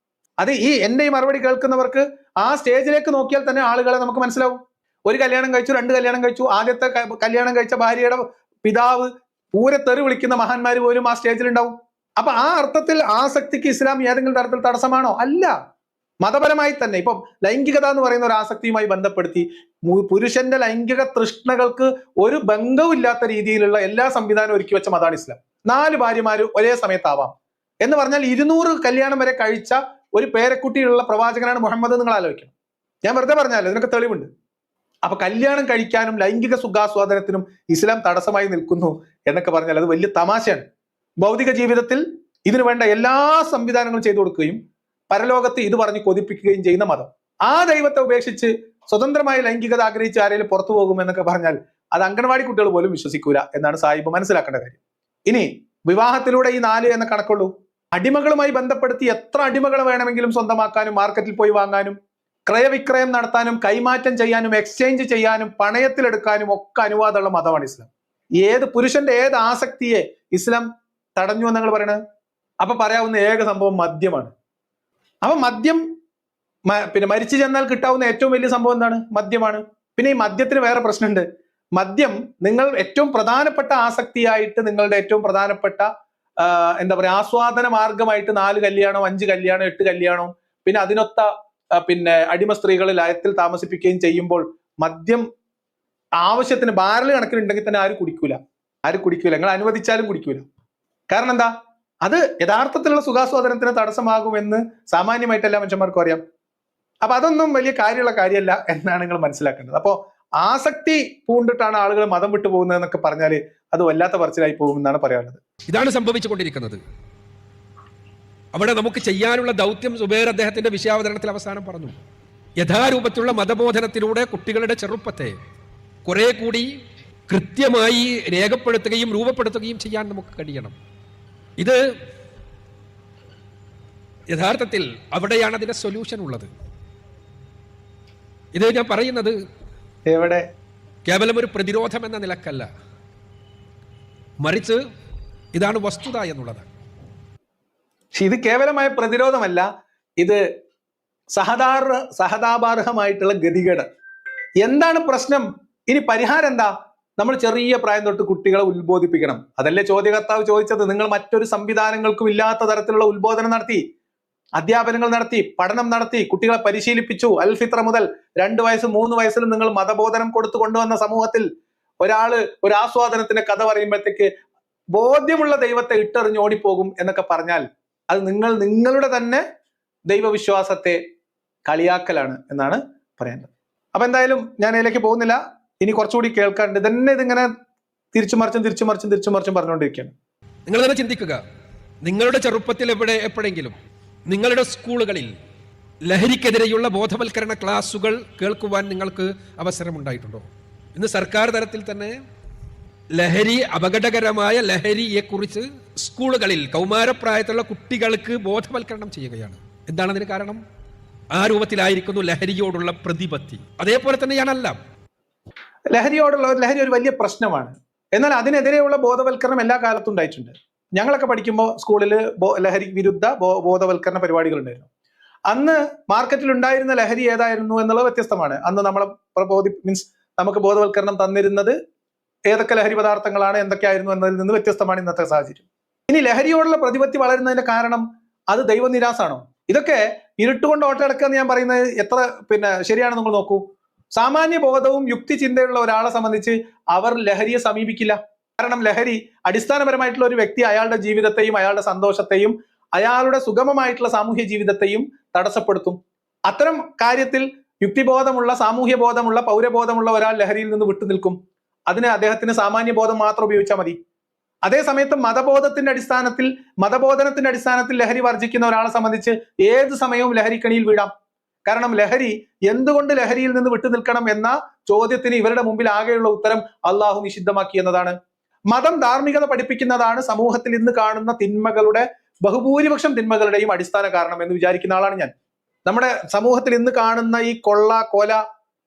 അത് ഈ എന്റെ ഈ മറുപടി കേൾക്കുന്നവർക്ക് ആ സ്റ്റേജിലേക്ക് നോക്കിയാൽ തന്നെ ആളുകളെ നമുക്ക് മനസ്സിലാവും. ഒരു കല്യാണം കഴിച്ചു, 2 കല്യാണം കഴിച്ചു, ആദ്യത്തെ കല്യാണം കഴിച്ച ഭാര്യയുടെ പിതാവ് പൂരെ തെറി വിളിക്കുന്ന മഹാന്മാര് പോലും ആ സ്റ്റേജിൽ ഉണ്ടാവും. അപ്പൊ ആ അർത്ഥത്തിൽ ആസക്തിക്ക് ഇസ്ലാം ഏതെങ്കിലും തരത്തിൽ തടസ്സമാണോ? അല്ല. മതപരമായി തന്നെ ഇപ്പം ലൈംഗികത എന്ന് പറയുന്ന ഒരു ആസക്തിയുമായി ബന്ധപ്പെടുത്തി പുരുഷന്റെ ലൈംഗിക തൃഷ്ണകൾക്ക് ഒരു ബന്ധവുമില്ലാത്ത രീതിയിലുള്ള എല്ലാ സംവിധാനവും ഒരുക്കി വെച്ച മതമാണ് ഇസ്ലാം. 4 ഭാര്യമാര് ഒരേ സമയത്താവാം എന്ന് പറഞ്ഞാൽ 200 കല്യാണം വരെ കഴിച്ച ഒരു പേരക്കുട്ടിയുള്ള പ്രവാചകനാണ് മുഹമ്മദ്. നിങ്ങൾ ആലോചിക്കണം. ഞാൻ വെറുതെ പറഞ്ഞാലോ, ഇതിനൊക്കെ തെളിവുണ്ട്. അപ്പൊ കല്യാണം കഴിക്കാനും ലൈംഗിക സുഖാസ്വാദനത്തിനും ഇസ്ലാം തടസ്സമായി നിൽക്കുന്നു എന്നൊക്കെ പറഞ്ഞാൽ അത് വലിയ തമാശയാണ്. ഭൗതിക ജീവിതത്തിൽ ഇതിനു വേണ്ട എല്ലാ സംവിധാനങ്ങളും ചെയ്തു കൊടുക്കുകയും പരലോകത്ത് ഇത് പറഞ്ഞ് കൊതിപ്പിക്കുകയും ചെയ്യുന്ന മതം. ആ ദൈവത്തെ ഉപേക്ഷിച്ച് സ്വതന്ത്രമായി ലൈംഗികത ആഗ്രഹിച്ച് ആരെങ്കിലും പുറത്തു പോകും എന്നൊക്കെ പറഞ്ഞാൽ അത് അംഗൻവാടി കുട്ടികൾ പോലും വിശ്വസിക്കൂല എന്നാണ് സാഹിബ് മനസ്സിലാക്കേണ്ട കാര്യം. ഇനി വിവാഹത്തിലൂടെ ഈ 4 എന്ന കണക്കുള്ളൂ. അടിമകളുമായി ബന്ധപ്പെടുത്തി എത്ര അടിമകളെ വേണമെങ്കിലും സ്വന്തമാക്കാനും മാർക്കറ്റിൽ പോയി വാങ്ങാനും ക്രയവിക്രയം നടത്താനും കൈമാറ്റം ചെയ്യാനും എക്സ്ചേഞ്ച് ചെയ്യാനും പണയത്തിലെടുക്കാനും ഒക്കെ അനുവാദമുള്ള മതമാണ് ഇസ്ലാം. ഏത് പുരുഷന്റെ ഏത് ആസക്തിയെ ഇസ്ലാം തടഞ്ഞു എന്ന് നിങ്ങൾ പറയണത്? അപ്പൊ പറയാവുന്ന ഏക സംഭവം മദ്യമാണ്. അപ്പൊ മദ്യം മരിച്ചു ചെന്നാൽ കിട്ടാവുന്ന ഏറ്റവും വലിയ സംഭവം എന്താണ്? മദ്യമാണ്. പിന്നെ ഈ മദ്യത്തിന് വേറെ പ്രശ്നമുണ്ട്. മദ്യം നിങ്ങൾ ഏറ്റവും പ്രധാനപ്പെട്ട ആസക്തിയായിട്ട്, നിങ്ങളുടെ ഏറ്റവും പ്രധാനപ്പെട്ട എന്താ പറയാ ആസ്വാദന മാർഗമായിട്ട് 4 കല്യാണം, 5 കല്യാണം, 8 കല്യാണം, പിന്നെ അതിനൊത്ത അടിമ സ്ത്രീകളെ ലയത്തിൽ താമസിപ്പിക്കുകയും ചെയ്യുമ്പോൾ മദ്യം ആവശ്യത്തിന് ബാരൽ കണക്കിനുണ്ടെങ്കിൽ തന്നെ ആരും കുടിക്കൂല. നിങ്ങൾ അനുവദിച്ചാലും കുടിക്കൂല. കാരണം എന്താ? അത് യഥാർത്ഥത്തിലുള്ള സുഖാസ്വാദനത്തിന് തടസ്സമാകുമെന്ന് സാമാന്യമായിട്ട് എല്ലാ മനുഷ്യന്മാർക്കും അറിയാം. അപ്പൊ അതൊന്നും വലിയ കാര്യമുള്ള കാര്യമല്ല എന്നാണ് നിങ്ങൾ മനസ്സിലാക്കേണ്ടത്. അപ്പോ ആസക്തി പൂണ്ടിട്ടാണ് ആളുകൾ മതം വിട്ടു പോകുന്നത് എന്നൊക്കെ പറഞ്ഞാല് അത് വല്ലാത്ത പറച്ചിലായി പോകുമെന്നാണ് പറയാനുള്ളത്. ഇതാണ് സംഭവിച്ചുകൊണ്ടിരിക്കുന്നത്. അവിടെ നമുക്ക് ചെയ്യാനുള്ള ദൗത്യം സുബൈർ അദ്ദേഹത്തിന്റെ വിഷയാവതരണത്തിൽ അവസാനം പറഞ്ഞു. യഥാരൂപത്തിലുള്ള മതബോധനത്തിലൂടെ കുട്ടികളുടെ ചെറുപ്പത്തെ കുറെ കൂടി കൃത്യമായി രേഖപ്പെടുത്തുകയും രൂപപ്പെടുത്തുകയും ചെയ്യാൻ നമുക്ക് കഴിയണം. ഇത് യഥാർത്ഥത്തിൽ അവിടെയാണ് അതിന്റെ സൊല്യൂഷൻ ഉള്ളത്. ഇത് ഞാൻ പറയുന്നത് എവിടെ കേവലം ഒരു പ്രതിരോധം എന്ന നിലക്കല്ല, മറിച്ച് ഇതാണ് വസ്തുത എന്നുള്ളതാണ്. ഇത് കേവലമായ പ്രതിരോധമല്ല, ഇത് സഹതാപാർഹമായിട്ടുള്ള ഗതികേട്. എന്താണ് പ്രശ്നം? ഇനി പരിഹാരം എന്താ? നമ്മൾ ചെറിയ പ്രായം തൊട്ട് കുട്ടികളെ ഉത്ബോധിപ്പിക്കണം. അതല്ലേ ചോദ്യകർത്താവ് ചോദിച്ചത്. നിങ്ങൾ മറ്റൊരു സംവിധാനങ്ങൾക്കും ഇല്ലാത്ത തരത്തിലുള്ള ഉത്ബോധനം നടത്തി, അധ്യാപനങ്ങൾ നടത്തി, പഠനം നടത്തി, കുട്ടികളെ പരിശീലിപ്പിച്ചു. അൽഫിത്ര മുതൽ 2 വയസ്സ് 3 വയസ്സിലും നിങ്ങൾ മതബോധനം കൊടുത്തു കൊണ്ടുവന്ന സമൂഹത്തിൽ ഒരാള് ഒരു ആസ്വാദനത്തിന്റെ കഥ പറയുമ്പോഴത്തേക്ക് ബോധ്യമുള്ള ദൈവത്തെ ഇട്ടെറിഞ്ഞ് ഓടിപ്പോകും എന്നൊക്കെ പറഞ്ഞാൽ അത് നിങ്ങളുടെ തന്നെ ദൈവവിശ്വാസത്തെ കളിയാക്കലാണ് എന്നാണ് പറയേണ്ടത്. അപ്പൊ എന്തായാലും ഞാൻ അതിലേക്ക് പോകുന്നില്ല. ഇനി കുറച്ചുകൂടി കേൾക്കാണ്ട്. ഇതിങ്ങനെ തിരിച്ചു മറിച്ചും പറഞ്ഞുകൊണ്ടിരിക്കുകയാണ്. നിങ്ങൾ തന്നെ ചിന്തിക്കുക. നിങ്ങളുടെ ചെറുപ്പത്തിൽ എപ്പോഴെങ്കിലും നിങ്ങളുടെ സ്കൂളുകളിൽ ലഹരിക്കെതിരെയുള്ള ബോധവൽക്കരണ ക്ലാസുകൾ കേൾക്കുവാൻ നിങ്ങൾക്ക് അവസരമുണ്ടായിട്ടുണ്ടോ? ഇന്ന് സർക്കാർ തലത്തിൽ തന്നെ ലഹരി, അപകടകരമായ ലഹരിയെക്കുറിച്ച് സ്കൂളുകളിൽ കൗമാരപ്രായത്തിലുള്ള കുട്ടികൾക്ക് ബോധവൽക്കരണം ചെയ്യുകയാണ്. എന്താണ് അതിന് കാരണം? ആ രൂപത്തിലായിരിക്കുന്നു ലഹരിയോടുള്ള പ്രതിപത്തി. അതേപോലെ തന്നെയാണെല്ലാം. ലഹരി ഒരു വലിയ പ്രശ്നമാണ്. എന്നാൽ അതിനെതിരെയുള്ള ബോധവൽക്കരണം എല്ലാ കാലത്തും ഉണ്ടായിട്ടുണ്ട്. ഞങ്ങളൊക്കെ പഠിക്കുമ്പോൾ സ്കൂളിൽ ലഹരി വിരുദ്ധ ബോധവൽക്കരണ പരിപാടികൾ ഉണ്ടായിരുന്നു. അന്ന് മാർക്കറ്റിൽ ഉണ്ടായിരുന്ന ലഹരി ഏതായിരുന്നു എന്നുള്ളത് വ്യത്യസ്തമാണ്. അന്ന് നമ്മളെ നമുക്ക് ബോധവൽക്കരണം തന്നിരുന്നത് ഏതൊക്കെ ലഹരി പദാർത്ഥങ്ങളാണ്, എന്തൊക്കെയായിരുന്നു എന്നതിൽ നിന്ന് വ്യത്യസ്തമാണ് ഇന്നത്തെ സാഹചര്യം. ഇനി ലഹരിയോടുള്ള പ്രതിപത്തി വളരുന്നതിന്റെ കാരണം അത് ദൈവനിരാസാണോ? ഇതൊക്കെ ഇരുട്ടുകൊണ്ട് ഓട്ടടക്കുക എന്ന് ഞാൻ പറയുന്നത് എത്ര ശരിയാണ്? നിങ്ങൾ നോക്കൂ, സാമാന്യ ബോധവും യുക്തി ചിന്തയുള്ള ഒരാളെ സംബന്ധിച്ച് അവർ ലഹരിയെ സമീപിക്കില്ല. കാരണം ലഹരി അടിസ്ഥാനപരമായിട്ടുള്ള ഒരു വ്യക്തി അയാളുടെ ജീവിതത്തെയും അയാളുടെ സന്തോഷത്തെയും അയാളുടെ സുഗമമായിട്ടുള്ള സാമൂഹ്യ ജീവിതത്തെയും തടസ്സപ്പെടുത്തും. അത്തരം കാര്യത്തിൽ യുക്തിബോധമുള്ള, സാമൂഹ്യ ബോധമുള്ള, പൗരബോധമുള്ള ഒരാൾ ലഹരിയിൽ നിന്ന് വിട്ടുനിൽക്കും. അതിന് അദ്ദേഹത്തിന് സാമാന്യ ബോധം മാത്രം ഉപയോഗിച്ചാൽ മതി. അതേസമയത്ത് മതബോധനത്തിന്റെ അടിസ്ഥാനത്തിൽ ലഹരി വർജിക്കുന്ന ഒരാളെ സംബന്ധിച്ച് ഏത് സമയവും ലഹരിക്കണിയിൽ വീഴാം. കാരണം ലഹരി, എന്തുകൊണ്ട് ലഹരിയിൽ നിന്ന് വിട്ടുനിൽക്കണം എന്ന ചോദ്യത്തിന് ഇവരുടെ മുമ്പിൽ ആകെയുള്ള ഉത്തരം അള്ളാഹു നിഷിദ്ധമാക്കി എന്നതാണ്. മതം ധാർമ്മികത പഠിപ്പിക്കുന്നതാണ് സമൂഹത്തിൽ ഇന്ന് കാണുന്ന തിന്മകളുടെ, ബഹുഭൂരിപക്ഷം തിന്മകളുടെയും അടിസ്ഥാന കാരണം എന്ന് വിചാരിക്കുന്ന ആളാണ് ഞാൻ. നമ്മുടെ സമൂഹത്തിൽ ഇന്ന് കാണുന്ന ഈ കൊള്ള, കൊല,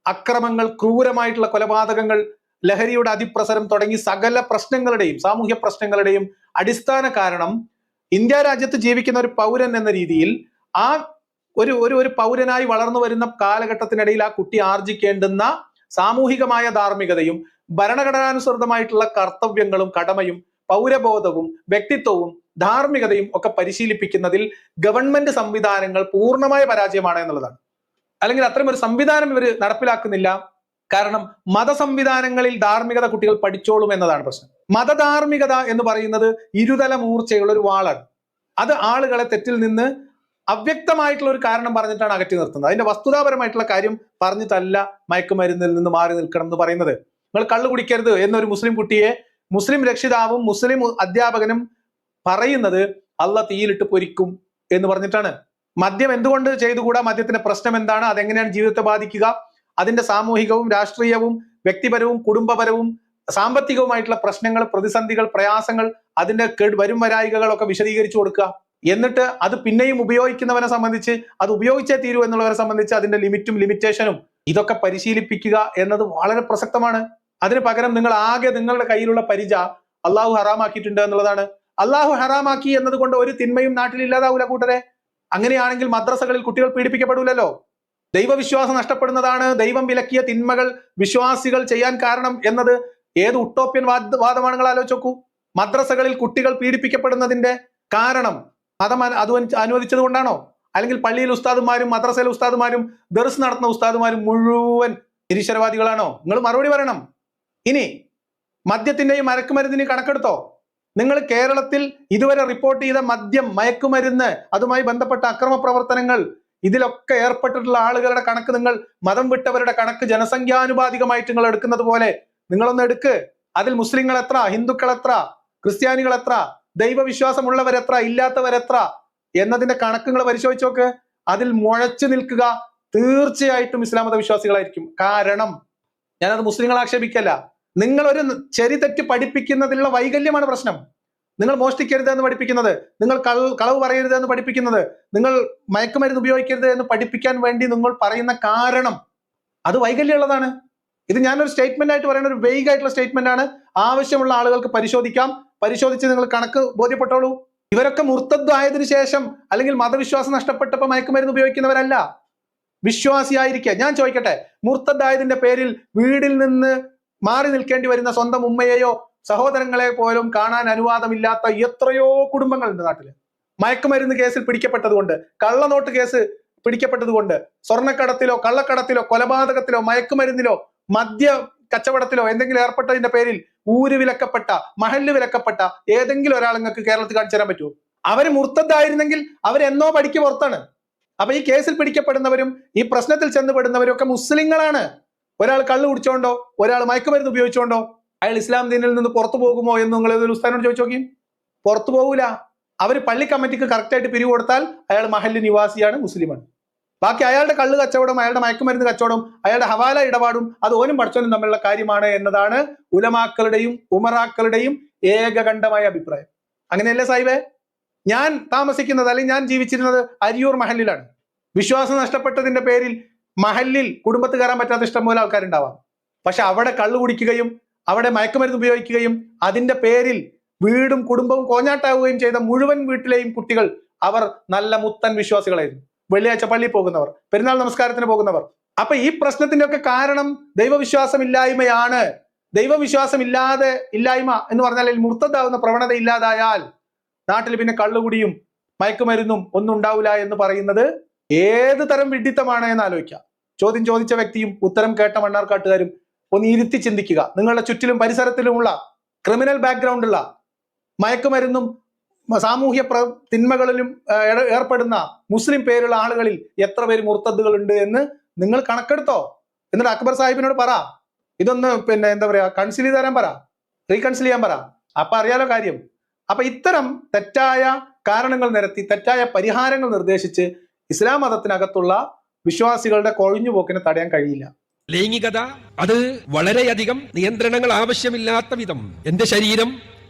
അക്രമങ്ങൾ, ക്രൂരമായിട്ടുള്ള കൊലപാതകങ്ങൾ, ലഹരിയുടെ അതിപ്രസരം തുടങ്ങി സകല പ്രശ്നങ്ങളുടെയും, സാമൂഹ്യ പ്രശ്നങ്ങളുടെയും അടിസ്ഥാന കാരണം ഇന്ത്യ രാജ്യത്ത് ജീവിക്കുന്ന ഒരു പൗരൻ എന്ന രീതിയിൽ ആ ഒരു പൗരനായി വളർന്നു വരുന്ന കാലഘട്ടത്തിനിടയിൽ ആ കുട്ടി ആർജിക്കേണ്ടുന്ന സാമൂഹികമായ ധാർമ്മികതയും ഭരണഘടനാനുസൃതമായിട്ടുള്ള കർത്തവ്യങ്ങളും കടമയും പൗരബോധവും വ്യക്തിത്വവും ധാർമ്മികതയും ഒക്കെ പരിശീലിപ്പിക്കുന്നതിൽ ഗവൺമെന്റ് സംവിധാനങ്ങൾ പൂർണ്ണമായ പരാജയമാണ് എന്നുള്ളതാണ്. അല്ലെങ്കിൽ അത്തരം ഒരു സംവിധാനം ഇവർ നടപ്പിലാക്കുന്നില്ല. കാരണം മതസംവിധാനങ്ങളിൽ ധാർമ്മികത കുട്ടികൾ പഠിച്ചോളും എന്നതാണ് പ്രശ്നം. മതധാർമ്മികത എന്ന് പറയുന്നത് ഇരുതല മൂർച്ചയുള്ള ഒരു വാളാണ്. അത് ആളുകളെ തെറ്റിൽ നിന്ന് അവ്യക്തമായിട്ടുള്ള ഒരു കാരണം പറഞ്ഞിട്ടാണ് അകറ്റി നിർത്തുന്നത്. അതിന്റെ വസ്തുതാപരമായിട്ടുള്ള കാര്യം പറഞ്ഞിട്ടല്ല മയക്കുമരുന്നിൽ നിന്ന് മാറി നിൽക്കണം എന്ന് പറയുന്നത്. നിങ്ങൾ കള്ളു കുടിക്കരുത് എന്നൊരു മുസ്ലിം കുട്ടിയെ മുസ്ലിം രക്ഷിതാവും മുസ്ലിം അധ്യാപകനും പറയുന്നത് അള്ളാഹ് തീയിലിട്ട് പൊരിക്കും എന്ന് പറഞ്ഞിട്ടാണ്. മദ്യം എന്തുകൊണ്ട് ചെയ്തുകൂടാ? മദ്യത്തിന്റെ പ്രശ്നം എന്താണ്? അതെങ്ങനെയാണ് ജീവിതത്തെ ബാധിക്കുക? അതിന്റെ സാമൂഹികവും രാഷ്ട്രീയവും വ്യക്തിപരവും കുടുംബപരവും സാമ്പത്തികവുമായിട്ടുള്ള പ്രശ്നങ്ങൾ, പ്രതിസന്ധികൾ, പ്രയാസങ്ങൾ, അതിന്റെ വരും വരായികകളൊക്കെ വിശദീകരിച്ചു കൊടുക്കുക. എന്നിട്ട് അത് പിന്നെയും ഉപയോഗിക്കുന്നവനെ സംബന്ധിച്ച് അത് ഉപയോഗിച്ചേ തീരൂ എന്നുള്ളവരെ സംബന്ധിച്ച് അതിന്റെ ലിമിറ്റും ലിമിറ്റേഷനും ഇതൊക്കെ പരിശീലിപ്പിക്കുക എന്നത് വളരെ പ്രസക്തമാണ്. അതിന് പകരം നിങ്ങളുടെ കയ്യിലുള്ള പരിച അള്ളാഹു ഹറാമാക്കിയിട്ടുണ്ട് എന്നുള്ളതാണ്. അള്ളാഹു ഹറാമാക്കി എന്നതുകൊണ്ട് ഒരു തിന്മയും നാട്ടിൽ ഇല്ലാതാവൂല കൂട്ടരെ. അങ്ങനെയാണെങ്കിൽ മദ്രസകളിൽ കുട്ടികൾ പീഡിപ്പിക്കപ്പെടൂലല്ലോ. ദൈവവിശ്വാസം നഷ്ടപ്പെടുന്നതാണ് ദൈവം വിലക്കിയ തിന്മകൾ വിശ്വാസികൾ ചെയ്യാൻ കാരണം എന്നത് ഏത് ഉട്ടോപ്യൻ വാദമാണ്? നിങ്ങൾ ആലോചിച്ച് നോക്കൂ. മദ്രസകളിൽ കുട്ടികൾ പീഡിപ്പിക്കപ്പെടുന്നതിന്റെ കാരണം മതം അനുവദിച്ചത് കൊണ്ടാണോ? അല്ലെങ്കിൽ പള്ളിയിൽ ഉസ്താദുമാരും മദ്രസയിലെ ഉസ്താദുമാരും ദർസ് നടത്തുന്ന ഉസ്താദുമാരും മുഴുവൻ നിരീശ്വരവാദികളാണോ? നിങ്ങൾ മറുപടി പറയണം. ഇനി മദ്യത്തിന്റെയും മയക്കുമരുന്നിന്റെയും കണക്കെടുത്തോ? നിങ്ങൾ കേരളത്തിൽ ഇതുവരെ റിപ്പോർട്ട് ചെയ്ത മദ്യം, മയക്കുമരുന്ന്, അതുമായി ബന്ധപ്പെട്ട അക്രമ പ്രവർത്തനങ്ങൾ, ഇതിലൊക്കെ ഏർപ്പെട്ടിട്ടുള്ള ആളുകളുടെ കണക്ക്, നിങ്ങൾ മതം വിട്ടവരുടെ കണക്ക് ജനസംഖ്യാനുപാതികമായിട്ട് നിങ്ങൾ എടുക്കുന്നത് പോലെ നിങ്ങളൊന്ന് എടുക്ക്. അതിൽ മുസ്ലിങ്ങൾ എത്ര, ഹിന്ദുക്കൾ എത്ര, ക്രിസ്ത്യാനികൾ എത്ര, ദൈവവിശ്വാസമുള്ളവരെത്ര, ഇല്ലാത്തവരെത്ര എന്നതിന്റെ കണക്കുകൾ പരിശോധിച്ച് നോക്ക്. അതിൽ മുഴച്ചു നിൽക്കുക തീർച്ചയായിട്ടും ഇസ്ലാം മത വിശ്വാസികളായിരിക്കും. കാരണം ഞാനത് മുസ്ലിങ്ങളെ ആക്ഷേപിക്കല്ല. നിങ്ങൾ ഒരു ശരി തെറ്റ് പഠിപ്പിക്കുന്നതിലുള്ള വൈകല്യമാണ് പ്രശ്നം. നിങ്ങൾ മോഷ്ടിക്കരുത് എന്ന് പഠിപ്പിക്കുന്നത്, നിങ്ങൾ കളവ് പറയരുത് എന്ന് പഠിപ്പിക്കുന്നത്, നിങ്ങൾ മയക്കുമരുന്ന് ഉപയോഗിക്കരുത് എന്ന് പഠിപ്പിക്കാൻ വേണ്ടി നിങ്ങൾ പറയുന്ന കാരണം അത് വൈകല്യമുള്ളതാണ്. ഇത് ഞാനൊരു സ്റ്റേറ്റ്മെന്റ് ആയിട്ട് പറയുന്ന ഒരു വെയ്ഗ് ആയിട്ടുള്ള സ്റ്റേറ്റ്മെന്റ് ആണ്. ആവശ്യമുള്ള ആളുകൾക്ക് പരിശോധിക്കാം. പരിശോധിച്ച് നിങ്ങൾ കണക്ക് ബോധ്യപ്പെട്ടോളൂ. ഇവരൊക്കെ മുർത്തദ് ആയതിനു ശേഷം അല്ലെങ്കിൽ മതവിശ്വാസം നഷ്ടപ്പെട്ടപ്പോൾ മയക്കുമരുന്ന് ഉപയോഗിക്കുന്നവരല്ല, വിശ്വാസിയായിരിക്കുക. ഞാൻ ചോദിക്കട്ടെ, മുർത്തദ് ആയതിന്റെ പേരിൽ വീടിൽ നിന്ന് മാറി നിൽക്കേണ്ടി വരുന്ന സ്വന്തം ഉമ്മയെയോ സഹോദരങ്ങളെ പോലും കാണാൻ അനുവാദമില്ലാത്ത എത്രയോ കുടുംബങ്ങളുണ്ട് നാട്ടില്. മയക്കുമരുന്ന് കേസിൽ പിടിക്കപ്പെട്ടതുകൊണ്ട്, കള്ളനോട്ട് കേസ് പിടിക്കപ്പെട്ടതുകൊണ്ട്, സ്വർണ്ണക്കടത്തിലോ കള്ളക്കടത്തിലോ കൊലപാതകത്തിലോ മയക്കുമരുന്നിലോ മദ്യ കച്ചവടത്തിലോ എന്തെങ്കിലും ഏർപ്പെട്ടതിന്റെ പേരിൽ ഊര് വിലക്കപ്പെട്ട, മഹല്ല് വിലക്കപ്പെട്ട ഏതെങ്കിലും ഒരാൾ നിങ്ങൾക്ക് കേരളത്തിൽ കാണിച്ചു തരാൻ പറ്റുമോ? അവര് മുർത്തദ്ദായിരുന്നെങ്കിൽ അവരെന്നോ പടിക്ക് പുറത്താണ്. അപ്പൊ ഈ കേസിൽ പിടിക്കപ്പെടുന്നവരും ഈ പ്രശ്നത്തിൽ ചെന്നുപെടുന്നവരും ഒക്കെ മുസ്ലിങ്ങളാണ്. ഒരാൾ കള്ളു കുടിച്ചോണ്ടോ ഒരാൾ മയക്കുമരുന്ന് ഉപയോഗിച്ചോണ്ടോ അയാൾ ഇസ്ലാം ദീനിൽ നിന്ന് പുറത്തു പോകുമോ എന്ന് നിങ്ങൾ ഏതൊരു ഉസ്താദിനോട് ചോദിച്ചു നോക്കി. പുറത്തു പോകൂല. അവർ പള്ളി കമ്മിറ്റിക്ക് കറക്റ്റായിട്ട് പിരിവ് കൊടുത്താൽ അയാൾ മഹല്ല് നിവാസിയാണ്, മുസ്ലിമാണ്. ബാക്കി അയാളുടെ കള്ള് കച്ചവടം, അയാളുടെ മയക്കുമരുന്ന് കച്ചവടം, അയാളുടെ ഹവാല ഇടപാടും അത് ഓനും പഠിച്ചോനും തമ്മിലുള്ള കാര്യമാണ് എന്നതാണ് ഉലമാക്കളുടെയും ഉമറാക്കളുടെയും ഏകകണ്ഠമായ അഭിപ്രായം. അങ്ങനെയല്ലേ സാഹിബേ? ഞാൻ താമസിക്കുന്നത് അല്ലെങ്കിൽ ഞാൻ ജീവിച്ചിരുന്നത് അരിയൂർ മഹല്ലിലാണ്. വിശ്വാസം നഷ്ടപ്പെട്ടതിന്റെ പേരിൽ മഹല്ലിൽ കുടുംബത്ത് കയറാൻ പറ്റാത്ത ഇഷ്ടംപോലെ ആൾക്കാരുണ്ടാവാം. പക്ഷെ അവിടെ കള്ളു കുടിക്കുകയും അവിടെ മയക്കുമരുന്ന് ഉപയോഗിക്കുകയും അതിന്റെ പേരിൽ വീടും കുടുംബവും കോഞ്ഞാട്ടാവുകയും ചെയ്ത മുഴുവൻ വീട്ടിലെയും കുട്ടികൾ അവർ നല്ല മുത്തൻ വിശ്വാസികളായിരുന്നു. വെള്ളിയാഴ്ച പള്ളിയിൽ പോകുന്നവർ, പെരുന്നാൾ നമസ്കാരത്തിന് പോകുന്നവർ. അപ്പൊ ഈ പ്രശ്നത്തിന്റെ ഒക്കെ കാരണം ദൈവവിശ്വാസമില്ലായ്മയാണ്. ഇല്ലായ്മ എന്ന് പറഞ്ഞാൽ മുർത്തദാവുന്ന പ്രവണത ഇല്ലാതായാൽ നാട്ടിൽ പിന്നെ കള്ളുകുടിയും മയക്കുമരുന്നും ഒന്നും ഉണ്ടാവില്ല എന്ന് പറയുന്നത് ഏത് തരം വിഡ്ഢിത്തമാണ് എന്ന് ആലോചിക്കുക. ചോദ്യം ചോദിച്ച വ്യക്തിയും ഉത്തരം കേട്ട മണ്ണാർക്കാട്ടുകാരും ഒന്ന് ഇരുത്തി ചിന്തിക്കുക. നിങ്ങളുടെ ചുറ്റിലും പരിസരത്തിലുമുള്ള ക്രിമിനൽ ബാക്ക്ഗ്രൗണ്ട് ഉള്ള മയക്കുമരുന്നും സാമൂഹ്യ തിന്മകളിലും ഏർപ്പെടുന്ന മുസ്ലിം പേരുള്ള ആളുകളിൽ എത്ര പേര് മുർത്തദ്ദുകളുണ്ട് എന്ന് നിങ്ങൾ കണക്കെടുത്തോ. എന്നിട്ട് അക്ബർ സാഹിബിനോട് പറ, ഇതൊന്ന് എന്താ പറയാ, കൺസിൽ ചെയ്ത് തരാൻ പറ, റീകൺസിൽ ചെയ്യാൻ പറ. അപ്പൊ അറിയാലോ കാര്യം. അപ്പൊ ഇത്തരം തെറ്റായ കാരണങ്ങൾ നിരത്തി തെറ്റായ പരിഹാരങ്ങൾ നിർദ്ദേശിച്ച് ഇസ്ലാം മതത്തിനകത്തുള്ള വിശ്വാസികളുടെ കൊഴിഞ്ഞുപോക്കിനെ തടയാൻ കഴിയില്ല. ലൈംഗികത അത് വളരെയധികം നിയന്ത്രണങ്ങൾ ആവശ്യമില്ലാത്ത വിധം എന്റെ ശരീരം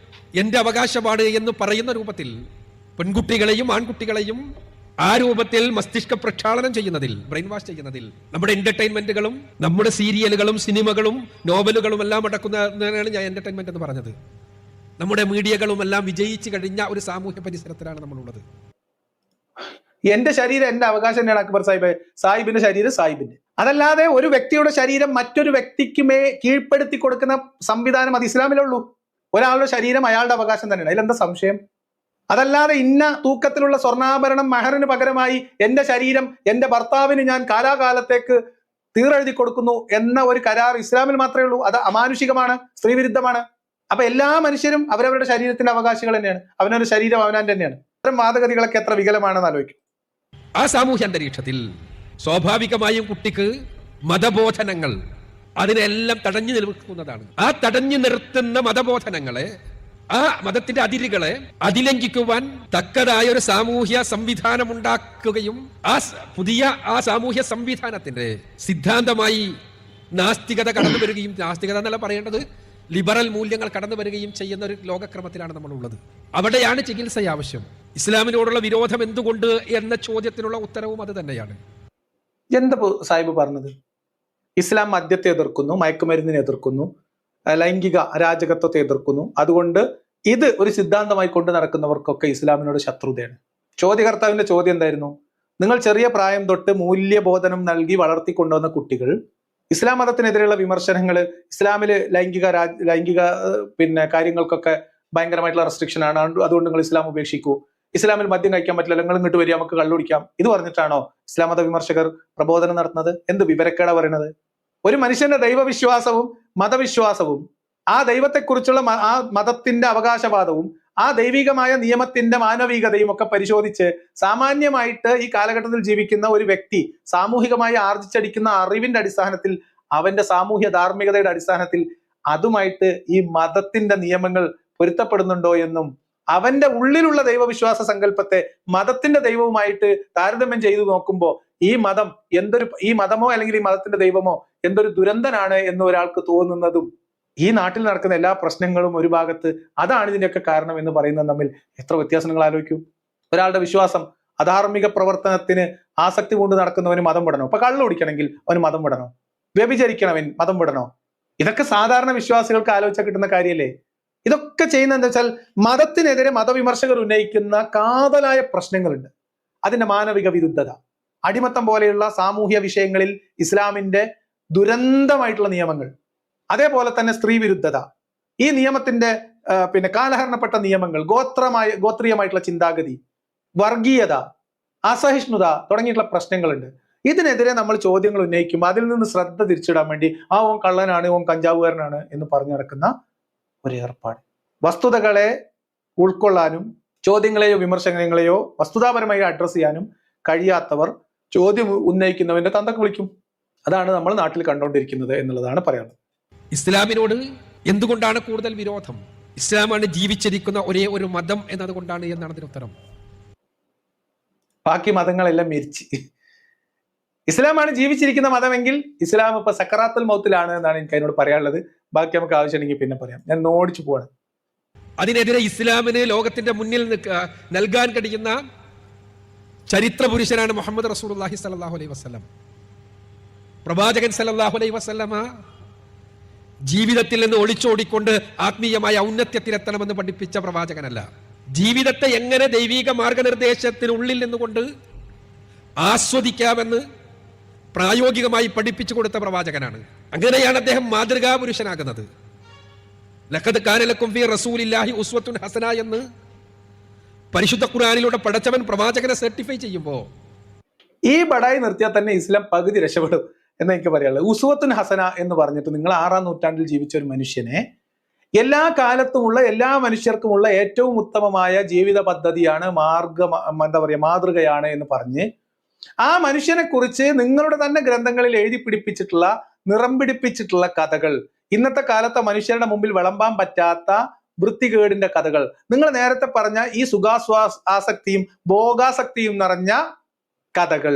എന്റെ അവകാശമാണ് എന്ന് പറയുന്ന രൂപത്തിൽ പെൺകുട്ടികളെയും ആൺകുട്ടികളെയും ആ രൂപത്തിൽ മസ്തിഷ്ക പ്രക്ഷാളനം ചെയ്യുന്നതിൽ, ബ്രെയിൻ വാഷ് ചെയ്യുന്നതിൽ നമ്മുടെ എന്റർടൈൻമെന്റുകളും നമ്മുടെ സീരിയലുകളും സിനിമകളും നോവലുകളും എല്ലാം അടക്കുന്നതാണ് ഞാൻ എന്റർടൈൻമെന്റ് എന്ന് പറഞ്ഞത്. നമ്മുടെ മീഡിയകളും എല്ലാം വിജയിച്ചു കഴിഞ്ഞ ഒരു സാമൂഹ്യ പരിസരത്തിലാണ് നമ്മളുള്ളത്. എന്റെ ശരീരം എന്റെ അവകാശം തന്നെയാണ് അക്ബർ സാഹിബ്, സാഹിബിന്റെ ശരീരം സാഹിബിന്റെ. അതല്ലാതെ ഒരു വ്യക്തിയുടെ ശരീരം മറ്റൊരു വ്യക്തിക്ക് കീഴ്പ്പെടുത്തി കൊടുക്കുന്ന സംവിധാനം അത് ഇസ്ലാമിലുള്ളൂ. ഒരാളുടെ ശരീരം അയാളുടെ അവകാശം തന്നെയാണ്, അതിലെന്താ സംശയം? അതല്ലാതെ ഇന്ന തൂക്കത്തിലുള്ള സ്വർണ്ണാഭരണം മഹറിന് പകരമായി എന്റെ ശരീരം എന്റെ ഭർത്താവിന് ഞാൻ കാലാകാലത്തേക്ക് തീറെഴുതി കൊടുക്കുന്നു എന്ന ഒരു കരാർ ഇസ്ലാമിൽ മാത്രമേ ഉള്ളൂ. അത് അമാനുഷികമാണ്, സ്ത്രീവിരുദ്ധമാണ്. അപ്പൊ എല്ലാ മനുഷ്യരും അവരവരുടെ ശരീരത്തിന്റെ അവകാശികൾ തന്നെയാണ്. അവനവരുടെ ശരീരം അവനാൻ തന്നെയാണ്. ഇത്തരം വാദഗതികളൊക്കെ എത്ര വികലമാണെന്ന് ആലോചിക്കും. ആ സാമൂഹ്യ അന്തരീക്ഷത്തിൽ സ്വാഭാവികമായും കുട്ടിക്ക് മതബോധനങ്ങൾ അതിനെല്ലാം തടഞ്ഞു നിൽക്കുന്നതാണ്. ആ തടഞ്ഞു നിർത്തുന്ന മതബോധനങ്ങളെ, ആ മതത്തിന്റെ അതിരുകളെ അതിലംഘിക്കുവാൻ തക്കതായ ഒരു സാമൂഹ്യ സംവിധാനം ഉണ്ടാക്കുകയും പുതിയ ആ സാമൂഹ്യ സംവിധാനത്തിന്റെ സിദ്ധാന്തമായി നാസ്തികത കടന്നു വരികയും, നാസ്തികത എന്നല്ല പറയേണ്ടത്, ലിബറൽ മൂല്യങ്ങൾ കടന്നു വരികയും ചെയ്യുന്ന ഒരു ലോകക്രമത്തിലാണ് നമ്മളുള്ളത്. അവിടെയാണ് ചികിത്സ ആവശ്യം. ഇസ്ലാമിനോടുള്ള വിരോധം എന്തുകൊണ്ട് എന്ന ചോദ്യത്തിനുള്ള ഉത്തരവും അത് തന്നെയാണ്. എന്താ സാഹിബ് പറഞ്ഞത്? ഇസ്ലാം മദ്യത്തെ എതിർക്കുന്നു, മയക്കുമരുന്നിനെ എതിർക്കുന്നു, ലൈംഗിക അരാജകത്വത്തെ എതിർക്കുന്നു. അതുകൊണ്ട് ഇത് ഒരു സിദ്ധാന്തമായി കൊണ്ട് നടക്കുന്നവർക്കൊക്കെ ഇസ്ലാമിനോട് ശത്രുതയാണ്. ചോദ്യകർത്താവിന്റെ ചോദ്യം എന്തായിരുന്നു? നിങ്ങൾ ചെറിയ പ്രായം തൊട്ട് മൂല്യബോധനം നൽകി വളർത്തിക്കൊണ്ടുവന്ന കുട്ടികൾ ഇസ്ലാം മതത്തിനെതിരെയുള്ള വിമർശനങ്ങൾ, ഇസ്ലാമില് ലൈംഗിക കാര്യങ്ങൾക്കൊക്കെ ഭയങ്കരമായിട്ടുള്ള റെസ്ട്രിക്ഷൻ ആണ്, അതുകൊണ്ട് നിങ്ങൾ ഇസ്ലാം ഉപേക്ഷിക്കൂ, ഇസ്ലാമിൽ മദ്യം കഴിക്കാൻ പറ്റില്ല, നിങ്ങൾ ഇങ്ങോട്ട് വരിക, നമുക്ക് കള്ളുടിക്കാം, ഇത് പറഞ്ഞിട്ടാണോ ഇസ്ലാം മത വിമർശകർ പ്രബോധനം നടത്തുന്നത്? എന്ത് വിവരക്കേടാ പറയുന്നത്? ഒരു മനുഷ്യന്റെ ദൈവവിശ്വാസവും മതവിശ്വാസവും ആ ദൈവത്തെക്കുറിച്ചുള്ള ആ മതത്തിന്റെ അവകാശവാദവും ആ ദൈവികമായ നിയമത്തിന്റെ മാനവികതയും ഒക്കെ പരിശോധിച്ച് സാമാന്യമായിട്ട് ഈ കാലഘട്ടത്തിൽ ജീവിക്കുന്ന ഒരു വ്യക്തി സാമൂഹികമായി ആർജിച്ചടിക്കുന്ന അറിവിന്റെ അടിസ്ഥാനത്തിൽ, അവന്റെ സാമൂഹ്യ ധാർമ്മികതയുടെ അടിസ്ഥാനത്തിൽ അതുമായിട്ട് ഈ മതത്തിന്റെ നിയമങ്ങൾ പൊരുത്തപ്പെടുന്നുണ്ടോ എന്നും അവന്റെ ഉള്ളിലുള്ള ദൈവവിശ്വാസ സങ്കല്പത്തെ മതത്തിന്റെ ദൈവവുമായിട്ട് താരതമ്യം ചെയ്തു നോക്കുമ്പോൾ ഈ മതമോ അല്ലെങ്കിൽ ഈ മതത്തിന്റെ ദൈവമോ എന്തൊരു ദുരന്തനാണ് എന്ന് ഒരാൾക്ക് തോന്നുന്നതും ഈ നാട്ടിൽ നടക്കുന്ന എല്ലാ പ്രശ്നങ്ങളും ഒരു ഭാഗത്ത് അതാണ് ഇതിന്റെയൊക്കെ കാരണം എന്ന് പറയുന്നത് തമ്മിൽ എത്ര വ്യത്യാസം നിങ്ങൾ ആലോചിക്കൂ. ഒരാളുടെ വിശ്വാസം അധാർമിക പ്രവർത്തനത്തിന് ആസക്തി കൊണ്ട് നടക്കുന്നവന് മതം വിടണോ? ഇപ്പൊ കള്ളു കുടിക്കണമെങ്കിൽ അവന് മതം വിടണോ? വ്യഭിചരിക്കണവൻ മതം വിടണോ? ഇതൊക്കെ സാധാരണ വിശ്വാസികൾക്ക് ആലോചിച്ചാൽ കിട്ടുന്ന കാര്യമല്ലേ? ഇതൊക്കെ ചെയ്യുന്ന എന്താ വെച്ചാൽ മതത്തിനെതിരെ മതവിമർശകർ ഉന്നയിക്കുന്ന കാതലായ പ്രശ്നങ്ങളുണ്ട്. അതിന്റെ മാനവിക വിരുദ്ധത, അടിമത്തം പോലെയുള്ള സാമൂഹ്യ വിഷയങ്ങളിൽ ഇസ്ലാമിന്റെ ദുരന്തമായിട്ടുള്ള നിയമങ്ങൾ, അതേപോലെ തന്നെ സ്ത്രീ വിരുദ്ധത, ഈ നിയമത്തിന്റെ കാലഹരണപ്പെട്ട നിയമങ്ങൾ, ഗോത്രീയമായിട്ടുള്ള ചിന്താഗതി, വർഗീയത, അസഹിഷ്ണുത തുടങ്ങിയിട്ടുള്ള പ്രശ്നങ്ങളുണ്ട്. ഇതിനെതിരെ നമ്മൾ ചോദ്യങ്ങൾ ഉന്നയിക്കുമ്പോൾ അതിൽ നിന്ന് ശ്രദ്ധ തിരിച്ചിടാൻ വേണ്ടി ഓൻ കള്ളനാണ്, ഓൻ കഞ്ചാവുകാരനാണ് എന്ന് പറഞ്ഞു നടക്കുന്ന ഒരു ഏർപ്പാട്. വസ്തുതകളെ ഉൾക്കൊള്ളാനും ചോദ്യങ്ങളെയോ വിമർശനങ്ങളെയോ വസ്തുതാപരമായി അഡ്രസ് ചെയ്യാനും കഴിയാത്തവർ ചോദ്യം ഉന്നയിക്കുന്നവന്റെ തന്തക്ക് വിളിക്കും. അതാണ് നമ്മൾ നാട്ടിൽ കണ്ടുകൊണ്ടിരിക്കുന്നത് എന്നുള്ളതാണ് പറയാനുള്ളത്. ഇസ്ലാമിനോട് എന്തുകൊണ്ടാണ് കൂടുതൽ വിരോധം? ഇസ്ലാമാണ് ജീവിച്ചിരിക്കുന്ന ഒരേ ഒരു മതം എന്നതുകൊണ്ടാണ് എന്നാണ് അതിന് ഉത്തരം. ബാക്കി മതങ്ങളെല്ലാം മരിച്ച്. ഇസ്ലാമാണ് ജീവിച്ചിരിക്കുന്ന മതമെങ്കിൽ ഇസ്ലാം ഇപ്പൊ സക്കറാത്തുൽ മൗത്തിലാണ് എന്നാണ് എനിക്ക് അതിനോട് പറയാനുള്ളത്. ബാക്കി നമുക്ക് ആവശ്യമുണ്ടെങ്കിൽ പിന്നെ പറയാം. ഞാൻ ഓടിച്ചു പോവാണ്. അതിനെതിരെ ഇസ്ലാമിന് ലോകത്തിന്റെ മുന്നിൽ നൽകാൻ കഴിയുന്ന ചരിത്ര പുരുഷനാണ് മുഹമ്മദ് റസൂലുള്ളാഹി സ്വല്ലല്ലാഹു അലൈഹി വസല്ലം. പ്രവാചകൻ സല്ലല്ലാഹു അലൈഹി വസല്ലമ ജീവിതത്തിൽ നിന്ന് ഒളിച്ചോടിക്കൊണ്ട് ആത്മീയമായ ഔന്നത്യത്തിലെത്തണമെന്ന് പഠിപ്പിച്ച പ്രവാചകനല്ല. ജീവിതത്തെ എങ്ങനെ ദൈവിക മാർഗനിർദ്ദേശത്തിനുള്ളിൽ നിന്നുകൊണ്ട് ആസ്വദിക്കാമെന്ന് പ്രായോഗികമായി പഠിപ്പിച്ചു കൊടുത്ത പ്രവാചകനാണ്. അങ്ങനെയാണ് അദ്ദേഹം മാതൃകാ പുരുഷനാകുന്നത്. ലഖദ് കാന ലക്കും ഫീ റസൂലില്ലാഹി ഉസ്വത്തുൻ ഹസന എന്ന് പരിശുദ്ധ ഖുർആനിലൂടെ പടച്ചവൻ പ്രവാചകനെ സർട്ടിഫൈ ചെയ്യുമ്പോൾ ഈ ബടായി നിർത്തിയാൽ തന്നെ ഇസ്ലാം പകുതി രക്ഷപ്പെടും എന്ന് എനിക്ക് പറയാനുള്ളത്. ഉസ്വത്തുൻ ഹസന എന്ന് പറഞ്ഞിട്ട് നിങ്ങൾ 6-ാം നൂറ്റാണ്ടിൽ ജീവിച്ച ഒരു മനുഷ്യനെ എല്ലാ കാലത്തുമുള്ള എല്ലാ മനുഷ്യർക്കുമുള്ള ഏറ്റവും ഉത്തമമായ ജീവിത പദ്ധതിയാണ്, മാതൃകയാണ് എന്ന് പറഞ്ഞ് ആ മനുഷ്യനെ കുറിച്ച് നിങ്ങളുടെ തന്നെ ഗ്രന്ഥങ്ങളിൽ എഴുതി പിടിപ്പിച്ചിട്ടുള്ള, നിറം പിടിപ്പിച്ചിട്ടുള്ള കഥകൾ, ഇന്നത്തെ കാലത്തെ മനുഷ്യരുടെ മുമ്പിൽ വിളമ്പാൻ പറ്റാത്ത വൃത്തികേടിന്റെ കഥകൾ, നിങ്ങൾ നേരത്തെ പറഞ്ഞ ഈ ആസക്തിയും ഭോഗാസക്തിയും നിറഞ്ഞ കഥകൾ,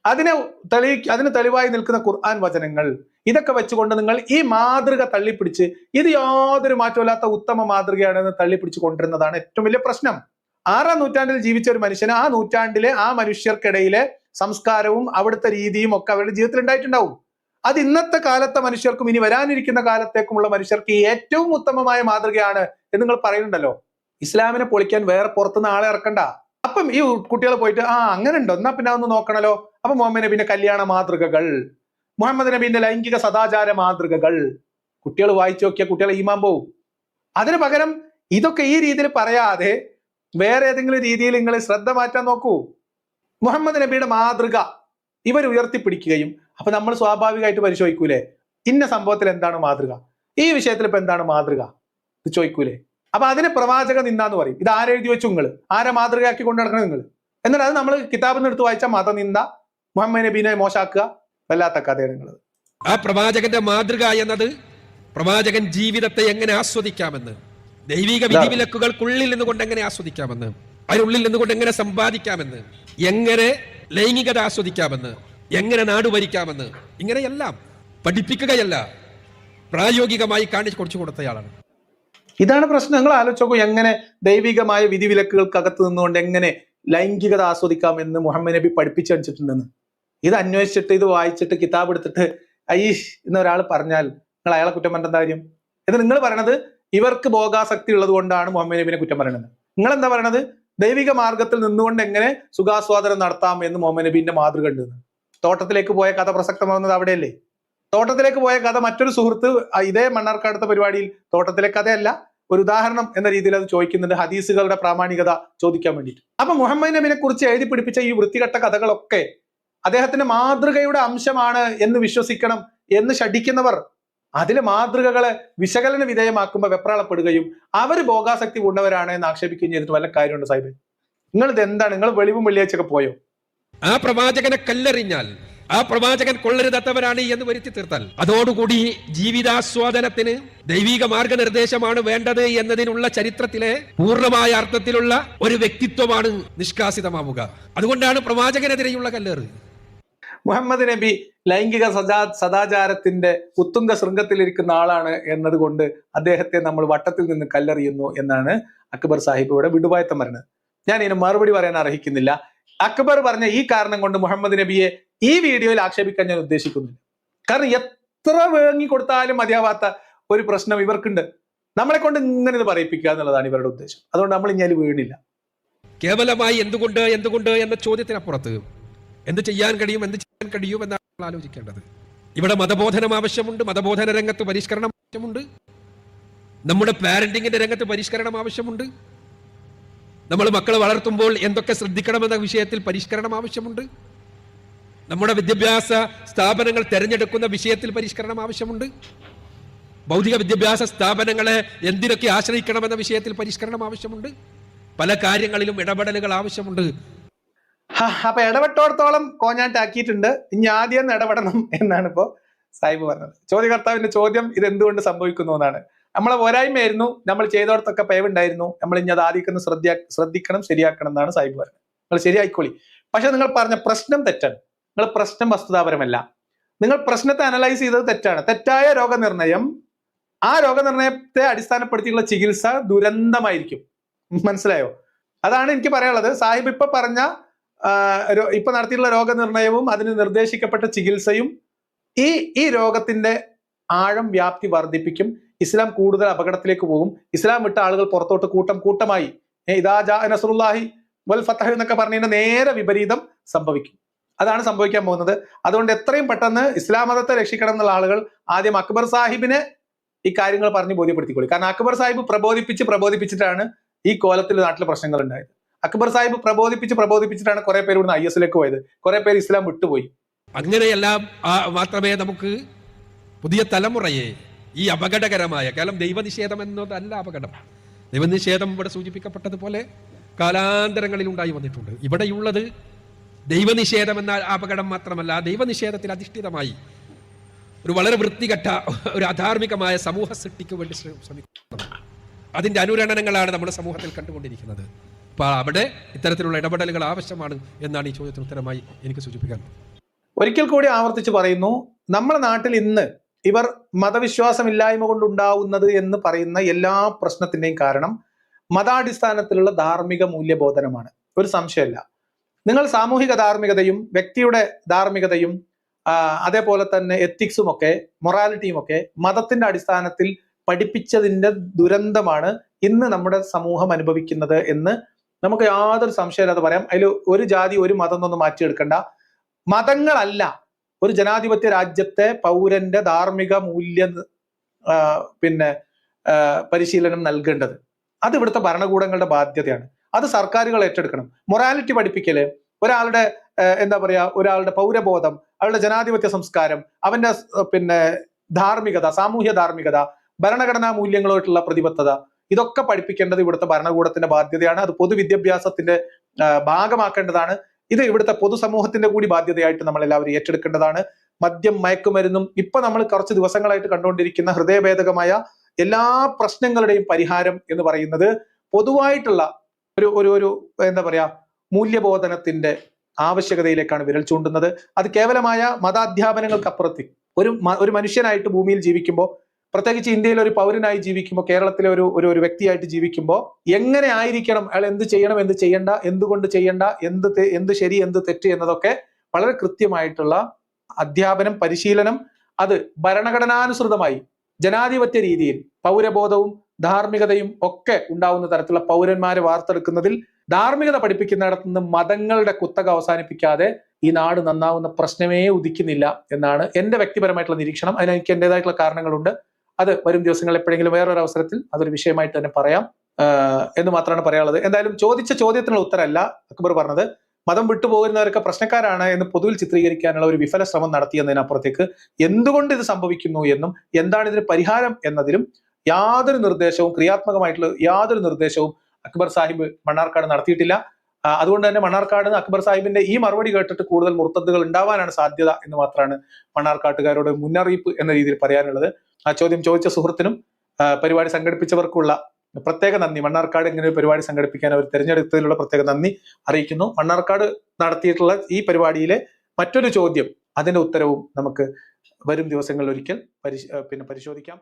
അതിന് തെളിവായി നിൽക്കുന്ന ഖുർആൻ വചനങ്ങൾ, ഇതൊക്കെ വെച്ചുകൊണ്ട് നിങ്ങൾ ഈ മാതൃക തള്ളിപ്പിടിച്ച് ഇത് യാതൊരു മാറ്റമില്ലാത്ത ഉത്തമ മാതൃകയാണെന്ന് തള്ളിപ്പിടിച്ച് കൊണ്ടിരുന്നതാണ് ഏറ്റവും വലിയ പ്രശ്നം. 6-ാം നൂറ്റാണ്ടിൽ ജീവിച്ച ഒരു മനുഷ്യന് ആ നൂറ്റാണ്ടിലെ ആ മനുഷ്യർക്കിടയിലെ സംസ്കാരവും അവിടുത്തെ രീതിയും ഒക്കെ അവരുടെ ജീവിതത്തിൽ ഉണ്ടായിട്ടുണ്ടാവും. അത് ഇന്നത്തെ കാലത്തെ മനുഷ്യർക്കും ഇനി വരാനിരിക്കുന്ന കാലത്തേക്കുമുള്ള മനുഷ്യർക്ക് ഏറ്റവും ഉത്തമമായ മാതൃകയാണ് എന്ന് നിങ്ങൾ പറയുന്നുണ്ടല്ലോ. ഇസ്ലാമിനെ പൊളിക്കാൻ വേറെ പുറത്തുനിന്ന് ആളെ ഇറക്കണ്ട. അപ്പം ഈ കുട്ടികൾ പോയിട്ട് അങ്ങനെ ഉണ്ടോ, എന്നാ പിന്നെ അതൊന്ന് നോക്കണല്ലോ. അപ്പൊ മുഹമ്മദ് നബിന്റെ കല്യാണ മാതൃകകൾ, മുഹമ്മദ് നബിന്റെ ലൈംഗിക സദാചാര മാതൃകകൾ കുട്ടികൾ വായിച്ചു നോക്കിയാൽ കുട്ടികളെ ഈമാൻ പോവും. അതിന് പകരം ഇതൊക്കെ ഈ രീതിയിൽ പറയാതെ വേറെ ഏതെങ്കിലും രീതിയിൽ നിങ്ങൾ ശ്രദ്ധ മാറ്റാൻ നോക്കൂ. മുഹമ്മദ് നബിയുടെ മാതൃക ഇവർ ഉയർത്തിപ്പിടിക്കുകയും അപ്പൊ നമ്മൾ സ്വാഭാവികമായിട്ട് പരിശോധിക്കൂലേ, ഇന്ന സംഭവത്തിൽ എന്താണ് മാതൃക, ഈ വിഷയത്തിൽ ഇപ്പൊ എന്താണ് മാതൃക, ഇത് ചോദിക്കൂലേ. അപ്പൊ അതിന് പ്രവാചക നിന്ദാന്ന് പറയും. ഇത് ആരെഴുതി വെച്ചു? നിങ്ങൾ ആരെ മാതൃകയാക്കി കൊണ്ടു നടക്കണം നിങ്ങൾ. എന്നിട്ട് അത് നമ്മൾ കിതാബിൽ നിന്ന് എടുത്ത് വായിച്ച മതനിന്ദ, മുഹമ്മദ് നബീനെ മോശാക്കുക, വല്ലാത്ത കഥയാണ് നിങ്ങളത്. ആ പ്രവാചകന്റെ മാതൃക എന്നത് പ്രവാചകൻ ജീവിതത്തെ എങ്ങനെ ആസ്വദിക്കാമെന്ന്, ദൈവിക വിധിവിലക്കുകൾക്കുള്ളിൽ നിന്നുകൊണ്ട് എങ്ങനെ ആസ്വദിക്കാമെന്ന്, അതിനുള്ളിൽ നിന്നുകൊണ്ട് എങ്ങനെ സമ്പാദിക്കാമെന്ന്, എങ്ങനെ ലൈംഗികത ആസ്വദിക്കാമെന്ന്, എങ്ങനെ നാട് ഭരിക്കാമെന്ന്, ഇങ്ങനെയെല്ലാം പഠിപ്പിക്കുകയല്ല, പ്രായോഗികമായി കാണിച്ചു കൊടുത്തു കൊടുത്തയാളാണ്. ഇതാണ് പ്രശ്നം. നിങ്ങൾ ആലോചിച്ചോക്കൂ, എങ്ങനെ ദൈവികമായ വിധിവിലക്കുകൾക്കകത്ത് നിന്നുകൊണ്ട് എങ്ങനെ ലൈംഗികത ആസ്വദിക്കാമെന്ന് മുഹമ്മദ് നബി പഠിപ്പിച്ചടിച്ചിട്ടുണ്ടെന്ന്. ഇത് അന്വേഷിച്ചിട്ട് ഇത് വായിച്ചിട്ട് കിതാബ് എടുത്തിട്ട് അയ്യീഷ് എന്നൊരാൾ പറഞ്ഞാൽ നിങ്ങൾ അയാളെ കുറ്റം പറഞ്ഞ കാര്യം? എന്നിട്ട് നിങ്ങൾ പറയണത് ഇവർക്ക് ഭോഗാസക്തി ഉള്ളത് കൊണ്ടാണ് മുഹമ്മദ് നബിനെ കുറ്റം പറയണത്. നിങ്ങൾ എന്താ പറയണത്? ദൈവിക മാർഗത്തിൽ നിന്നുകൊണ്ട് എങ്ങനെ സുഖാസ്വാദനം നടത്താം എന്ന് മുഹമ്മദ് നബീന്റെ മാതൃക ഉണ്ട്. തോട്ടത്തിലേക്ക് പോയ കഥ പ്രസക്തമാകുന്നത് അവിടെയല്ലേ? തോട്ടത്തിലേക്ക് പോയ കഥ മറ്റൊരു സുഹൃത്ത് ഇതേ മണ്ണാർക്കാടത്തെ പരിപാടിയിൽ തോട്ടത്തിലെ കഥയല്ല, ഒരു ഉദാഹരണം എന്ന രീതിയിൽ അത് ചോദിക്കുന്നുണ്ട്, ഹദീസുകളുടെ പ്രാമാണികത ചോദിക്കാൻ വേണ്ടിയിട്ട്. അപ്പൊ മുഹമ്മദ് നബിനെ കുറിച്ച് എഴുതി പിടിപ്പിച്ച ഈ വൃത്തികെട്ട കഥകളൊക്കെ അദ്ദേഹത്തിന്റെ മാതൃകയുടെ അംശമാണ് എന്ന് വിശ്വസിക്കണം എന്ന് ശഠിക്കുന്നവർ അതിലെ മാതൃകകളെ വിശകലന വിധേയമാക്കുമ്പോൾ വെപ്രാളപ്പെടുകയും അവര് ഭോഗാസക്തി കൊണ്ടവരാണ് എന്ന് ആക്ഷേപിക്കുകയും ചെയ്തിട്ട് വല്ല കാര്യമുണ്ട് സാഹിബ്? നിങ്ങൾ ഇത് എന്താണ്? നിങ്ങൾ വെളിവും വെള്ളിയാഴ്ചയൊക്കെ പോയോ? ആ പ്രവാചകനെ കല്ലെറിഞ്ഞാൽ ആ പ്രവാചകൻ കൊള്ളരുതാത്തവരാണ് എന്ന് വരുത്തി തീർത്താൽ അതോടുകൂടി ജീവിതാസ്വാദനത്തിന് ദൈവിക മാർഗനിർദ്ദേശമാണ് വേണ്ടത് എന്നതിനുള്ള ചരിത്രത്തിലെ പൂർണ്ണമായ അർത്ഥത്തിലുള്ള ഒരു വ്യക്തിത്വമാണ് നിഷ്കാസിതമാവുക. അതുകൊണ്ടാണ് പ്രവാചകനെതിരെയുള്ള കല്ലേറ്. മുഹമ്മദ് നബി ലൈംഗിക സദാചാരത്തിന്റെ ഉത്തുംഗ ശൃംഗത്തിലിരിക്കുന്ന ആളാണ് എന്നതുകൊണ്ട് അദ്ദേഹത്തെ നമ്മൾ വട്ടത്തിൽ നിന്ന് കല്ലെറിയുന്നു എന്നാണ് അക്ബർ സാഹിബ് ഇവിടെ വിടുവായത്തം പറയുന്നത്. ഞാൻ ഇതിന് മറുപടി പറയാൻ അർഹിക്കുന്നില്ല. അക്ബർ പറഞ്ഞ ഈ കാരണം കൊണ്ട് മുഹമ്മദ് നബിയെ ഈ വീഡിയോയിൽ ആക്ഷേപിക്കാൻ ഞാൻ ഉദ്ദേശിക്കുന്നില്ല. കാരണം എത്ര വേങ്ങി കൊടുത്താലും മതിയാവാത്ത ഒരു പ്രശ്നം ഇവർക്കുണ്ട്. നമ്മളെ കൊണ്ട് ഇങ്ങനെ ഇത് പറയിപ്പിക്കുക എന്നുള്ളതാണ് ഇവരുടെ ഉദ്ദേശം. അതുകൊണ്ട് നമ്മൾ ഇനി വീണില്ല. കേവലമായി എന്തുകൊണ്ട് എന്ന ചോദ്യത്തിനപ്പുറത്ത് എന്ത് ചെയ്യാൻ കഴിയും എന്നാണ് നമ്മൾ ആലോചിക്കേണ്ടത്. ഇവിടെ മതബോധനം ആവശ്യമുണ്ട്, മതബോധന രംഗത്ത് പരിഷ്കരണം ആവശ്യമുണ്ട്, നമ്മുടെ പാരന്റിങ്ങിന്റെ രംഗത്ത് പരിഷ്കരണം ആവശ്യമുണ്ട്, നമ്മൾ മക്കളെ വളർത്തുമ്പോൾ എന്തൊക്കെ ശ്രദ്ധിക്കണമെന്ന വിഷയത്തിൽ പരിഷ്കരണം ആവശ്യമുണ്ട്, നമ്മുടെ വിദ്യാഭ്യാസ സ്ഥാപനങ്ങൾ തെരഞ്ഞെടുക്കുന്ന വിഷയത്തിൽ പരിഷ്കരണം ആവശ്യമുണ്ട്, ഭൗതിക വിദ്യാഭ്യാസ സ്ഥാപനങ്ങളെ എന്തിനൊക്കെ ആശ്രയിക്കണമെന്ന വിഷയത്തിൽ പരിഷ്കരണം ആവശ്യമുണ്ട്, പല കാര്യങ്ങളിലും ഇടപെടലുകൾ ആവശ്യമുണ്ട്. അപ്പൊ ഇടപെട്ടോടത്തോളം കോഞ്ഞാട്ടാക്കിയിട്ടുണ്ട്, ഇനി ആദ്യം ഇടപെടണം എന്നാണ് ഇപ്പോ സാഹിബ് പറഞ്ഞത്. ചോദ്യകർത്താവിന്റെ ചോദ്യം ഇത് എന്തുകൊണ്ട് സംഭവിക്കുന്നു എന്നാണ്. നമ്മളെ പോരായ്മയായിരുന്നു, നമ്മൾ ചെയ്തോടത്തൊക്കെ പേവുണ്ടായിരുന്നു, നമ്മൾ ഇനി അത് ആദ്യം ശ്രദ്ധിക്കണം, ശരിയാക്കണം എന്നാണ് സാഹിബ് പറഞ്ഞത്. നിങ്ങൾ ശരിയായിക്കോളി. പക്ഷെ നിങ്ങൾ പറഞ്ഞ പ്രശ്നം തെറ്റാണ്. നിങ്ങൾ പ്രശ്നം വസ്തുതാപരമല്ല. നിങ്ങൾ പ്രശ്നത്തെ അനലൈസ് ചെയ്തത് തെറ്റാണ്. തെറ്റായ രോഗനിർണയം, ആ രോഗനിർണയത്തെ അടിസ്ഥാനപ്പെടുത്തിയുള്ള ചികിത്സ ദുരന്തമായിരിക്കും. മനസ്സിലായോ? അതാണ് എനിക്ക് പറയാനുള്ളത്. സാഹിബ് ഇപ്പൊ പറഞ്ഞ ഇപ്പൊ നടത്തിയിട്ടുള്ള രോഗനിർണയവും അതിന് നിർദ്ദേശിക്കപ്പെട്ട ചികിത്സയും ഈ രോഗത്തിന്റെ ആഴം, വ്യാപ്തി വർദ്ധിപ്പിക്കും. ഇസ്ലാം കൂടുതൽ അപകടത്തിലേക്ക് പോകും. ഇസ്ലാം വിട്ട ആളുകൾ പുറത്തോട്ട് കൂട്ടമായി ഇദാ ജാ നസ്റുല്ലാഹി വൽ ഫതഹ് എന്നൊക്കെ പറഞ്ഞതിന്റെ നേരെ വിപരീതം സംഭവിക്കും. അതാണ് സംഭവിക്കാൻ പോകുന്നത്. അതുകൊണ്ട് എത്രയും പെട്ടെന്ന് ഇസ്ലാം മതത്തെ രക്ഷിക്കണം എന്നുള്ള ആളുകൾ ആദ്യം അക്ബർ സാഹിബിനെ ഈ കാര്യങ്ങൾ പറഞ്ഞ് ബോധ്യപ്പെടുത്തിക്കൊള്ളി. കാരണം അക്ബർ സാഹിബ് പ്രബോധിപ്പിച്ചിട്ടാണ് ഈ കോലത്തിൽ നാട്ടിലെ പ്രശ്നങ്ങൾ ഉണ്ടായത്. അക്ബർ സാഹിബ് പ്രബോധിപ്പിച്ചിട്ടാണ് കുറെ പേര് ഇവിടുന്ന് IS പോയത്, കുറെ പേര് ഇസ്ലാം വിട്ടുപോയി. അങ്ങനെയെല്ലാം മാത്രമേ നമുക്ക് പുതിയ തലമുറയെ ഈ അപകടകരമായ, കാരണം ദൈവനിഷേധം എന്നതല്ല അപകടം. ദൈവനിഷേധം ഇവിടെ സൂചിപ്പിക്കപ്പെട്ടതുപോലെ കാലാന്തരങ്ങളിൽ ഉണ്ടായി വന്നിട്ടുണ്ട്. ഇവിടെയുള്ളത് ദൈവനിഷേധം എന്ന അപകടം മാത്രമല്ല, ദൈവനിഷേധത്തിൽ അധിഷ്ഠിതമായി ഒരു വളരെ വൃത്തികെട്ട ഒരു അധാർമികമായ സമൂഹ സൃഷ്ടിക്ക് വേണ്ടി ശ്രമിക്കുന്നത്. അതിൻ്റെ അനുരണനങ്ങളാണ് നമ്മുടെ സമൂഹത്തിൽ കണ്ടുകൊണ്ടിരിക്കുന്നത്. അപ്പോൾ അവിടെ ഇത്തരത്തിലുള്ള ഇടപെടലുകൾ ആവശ്യമാണ് എന്നാണ് ഈ ചോദ്യത്തിന് ഉത്തരമായി എനിക്ക് സൂചിപ്പിക്കാൻ. ഒരിക്കൽ കൂടി ആവർത്തിച്ച് പറയുന്നു, നമ്മുടെ നാട്ടിൽ ഇന്ന് ഇവർ മതവിശ്വാസമില്ലായ്മ കൊണ്ടുണ്ടാവുന്നത് എന്ന് പറയുന്ന എല്ലാ പ്രശ്നത്തിന്റെയും കാരണം മതാടിസ്ഥാനത്തിലുള്ള ധാർമ്മിക മൂല്യബോധനമാണ്. ഒരു സംശയമല്ല. നിങ്ങൾ സാമൂഹിക ധാർമ്മികതയും വ്യക്തിയുടെ ധാർമ്മികതയും അതേപോലെ തന്നെ എത്തിക്സും ഒക്കെ, മൊറാലിറ്റിയും ഒക്കെ മതത്തിന്റെ അടിസ്ഥാനത്തിൽ പഠിപ്പിച്ചതിന്റെ ദുരന്തമാണ് ഇന്ന് നമ്മുടെ സമൂഹം അനുഭവിക്കുന്നത് എന്ന് നമുക്ക് യാതൊരു സംശയമില്ലാതെ പറയാം. അതിൽ ഒരു ജാതി, ഒരു മതം എന്നൊന്നും മാറ്റിയെടുക്കണ്ട. മതങ്ങളല്ല ഒരു ജനാധിപത്യ രാജ്യത്തെ പൗരന്റെ ധാർമ്മിക മൂല്യ പരിശീലനം നൽകേണ്ടത്. അത് ഇവിടുത്തെ ഭരണകൂടങ്ങളുടെ ബാധ്യതയാണ്. അത് സർക്കാരുകൾ ഏറ്റെടുക്കണം. മൊറാലിറ്റി പഠിപ്പിക്കല്, ഒരാളുടെ ഒരാളുടെ പൗരബോധം, അവരുടെ ജനാധിപത്യ സംസ്കാരം, അവന്റെ ധാർമ്മികത, സാമൂഹ്യ ധാർമ്മികത, ഭരണഘടനാ മൂല്യങ്ങളുമായിട്ടുള്ള പ്രതിബദ്ധത, ഇതൊക്കെ പഠിപ്പിക്കേണ്ടത് ഇവിടുത്തെ ഭരണകൂടത്തിന്റെ ബാധ്യതയാണ്. അത് പൊതുവിദ്യാഭ്യാസത്തിന്റെ ഭാഗമാക്കേണ്ടതാണ്. ഇത് ഇവിടുത്തെ പൊതുസമൂഹത്തിന്റെ കൂടി ബാധ്യതയായിട്ട് നമ്മൾ എല്ലാവരും ഏറ്റെടുക്കേണ്ടതാണ്. മദ്യം, മയക്കുമരുന്നും ഇപ്പൊ നമ്മൾ കുറച്ച് ദിവസങ്ങളായിട്ട് കണ്ടുകൊണ്ടിരിക്കുന്ന ഹൃദയഭേദകമായ എല്ലാ പ്രശ്നങ്ങളുടെയും പരിഹാരം എന്ന് പറയുന്നത് പൊതുവായിട്ടുള്ള ഒരു മൂല്യബോധനത്തിന്റെ ആവശ്യകതയിലേക്കാണ് വിരൽ ചൂണ്ടുന്നത്. അത് കേവലമായ മതാധ്യാപനങ്ങൾക്കപ്പുറത്ത് ഒരു മനുഷ്യനായിട്ട് ഭൂമിയിൽ ജീവിക്കുമ്പോൾ, പ്രത്യേകിച്ച് ഇന്ത്യയിൽ ഒരു പൗരനായി ജീവിക്കുമ്പോൾ, കേരളത്തിലെ ഒരു വ്യക്തിയായിട്ട് ജീവിക്കുമ്പോൾ എങ്ങനെ ആയിരിക്കണം, അയാൾ എന്ത് ചെയ്യണം, എന്ത് ചെയ്യണ്ട, എന്തുകൊണ്ട് ചെയ്യണ്ട, എന്ത് ശരി, എന്ത് തെറ്റ് എന്നതൊക്കെ വളരെ കൃത്യമായിട്ടുള്ള അധ്യാപനം, പരിശീലനം, അത് ഭരണഘടനാനുസൃതമായി ജനാധിപത്യ രീതിയിൽ പൗരബോധവും ധാർമ്മികതയും ഒക്കെ ഉണ്ടാവുന്ന തരത്തിലുള്ള പൗരന്മാരെ വാർത്തെടുക്കുന്നതിൽ, ധാർമ്മികത പഠിപ്പിക്കുന്നിടത്തു നിന്ന് മതങ്ങളുടെ കുത്തക അവസാനിപ്പിക്കാതെ ഈ നാട് നന്നാവുന്ന പ്രശ്നമേ ഉദിക്കുന്നില്ല എന്നാണ് എന്റെ വ്യക്തിപരമായിട്ടുള്ള നിരീക്ഷണം. അതിന് എനിക്ക് എന്റേതായിട്ടുള്ള കാരണങ്ങളുണ്ട്. അത് വരും ദിവസങ്ങളിൽ എപ്പോഴെങ്കിലും വേറൊരു അവസരത്തിൽ അതൊരു വിഷയമായിട്ട് തന്നെ പറയാം എന്ന് മാത്രമാണ് പറയാനുള്ളത്. എന്തായാലും ചോദിച്ച ചോദ്യത്തിനുള്ള ഉത്തരമല്ല അക്ബർ പറഞ്ഞത്. മതം വിട്ടുപോകുന്നവരൊക്കെ പ്രശ്നക്കാരാണ് എന്ന് പൊതുവിൽ ചിത്രീകരിക്കാനുള്ള ഒരു വിഫല ശ്രമം നടത്തിയെന്നതിനപ്പുറത്തേക്ക് എന്തുകൊണ്ട് ഇത് സംഭവിക്കുന്നു എന്നും എന്താണ് ഇതിന് പരിഹാരം എന്നതിലും യാതൊരു നിർദ്ദേശവും, ക്രിയാത്മകമായിട്ടുള്ള യാതൊരു നിർദ്ദേശവും അക്ബർ സാഹിബ് മണ്ണാർക്കാട് നടത്തിയിട്ടില്ല. അതുകൊണ്ട് തന്നെ മണ്ണാർക്കാട് അക്ബർ സാഹിബിന്റെ ഈ മറുപടി കേട്ടിട്ട് കൂടുതൽ മുർത്തദ്ദുകൾ ഉണ്ടാവാനാണ് സാധ്യത എന്ന് മാത്രമാണ് മണ്ണാർക്കാട്ടുകാരോട് മുന്നറിയിപ്പ് എന്ന രീതിയിൽ പറയാനുള്ളത്. ആ ചോദ്യം ചോദിച്ച സുഹൃത്തിനും പരിപാടി സംഘടിപ്പിച്ചവർക്കുള്ള പ്രത്യേക നന്ദി, മണ്ണാർക്കാട് ഇങ്ങനെ ഒരു പരിപാടി സംഘടിപ്പിക്കാൻ അവർ തിരഞ്ഞെടുത്തതിലുള്ള പ്രത്യേക നന്ദി അറിയിക്കുന്നു. മണ്ണാർക്കാട് നടത്തിയിട്ടുള്ള ഈ പരിപാടിയിലെ മറ്റൊരു ചോദ്യം, അതിന്റെ ഉത്തരവും നമുക്ക് വരും ദിവസങ്ങളിൽ ഒരിക്കൽ പരിശോധിക്കാം.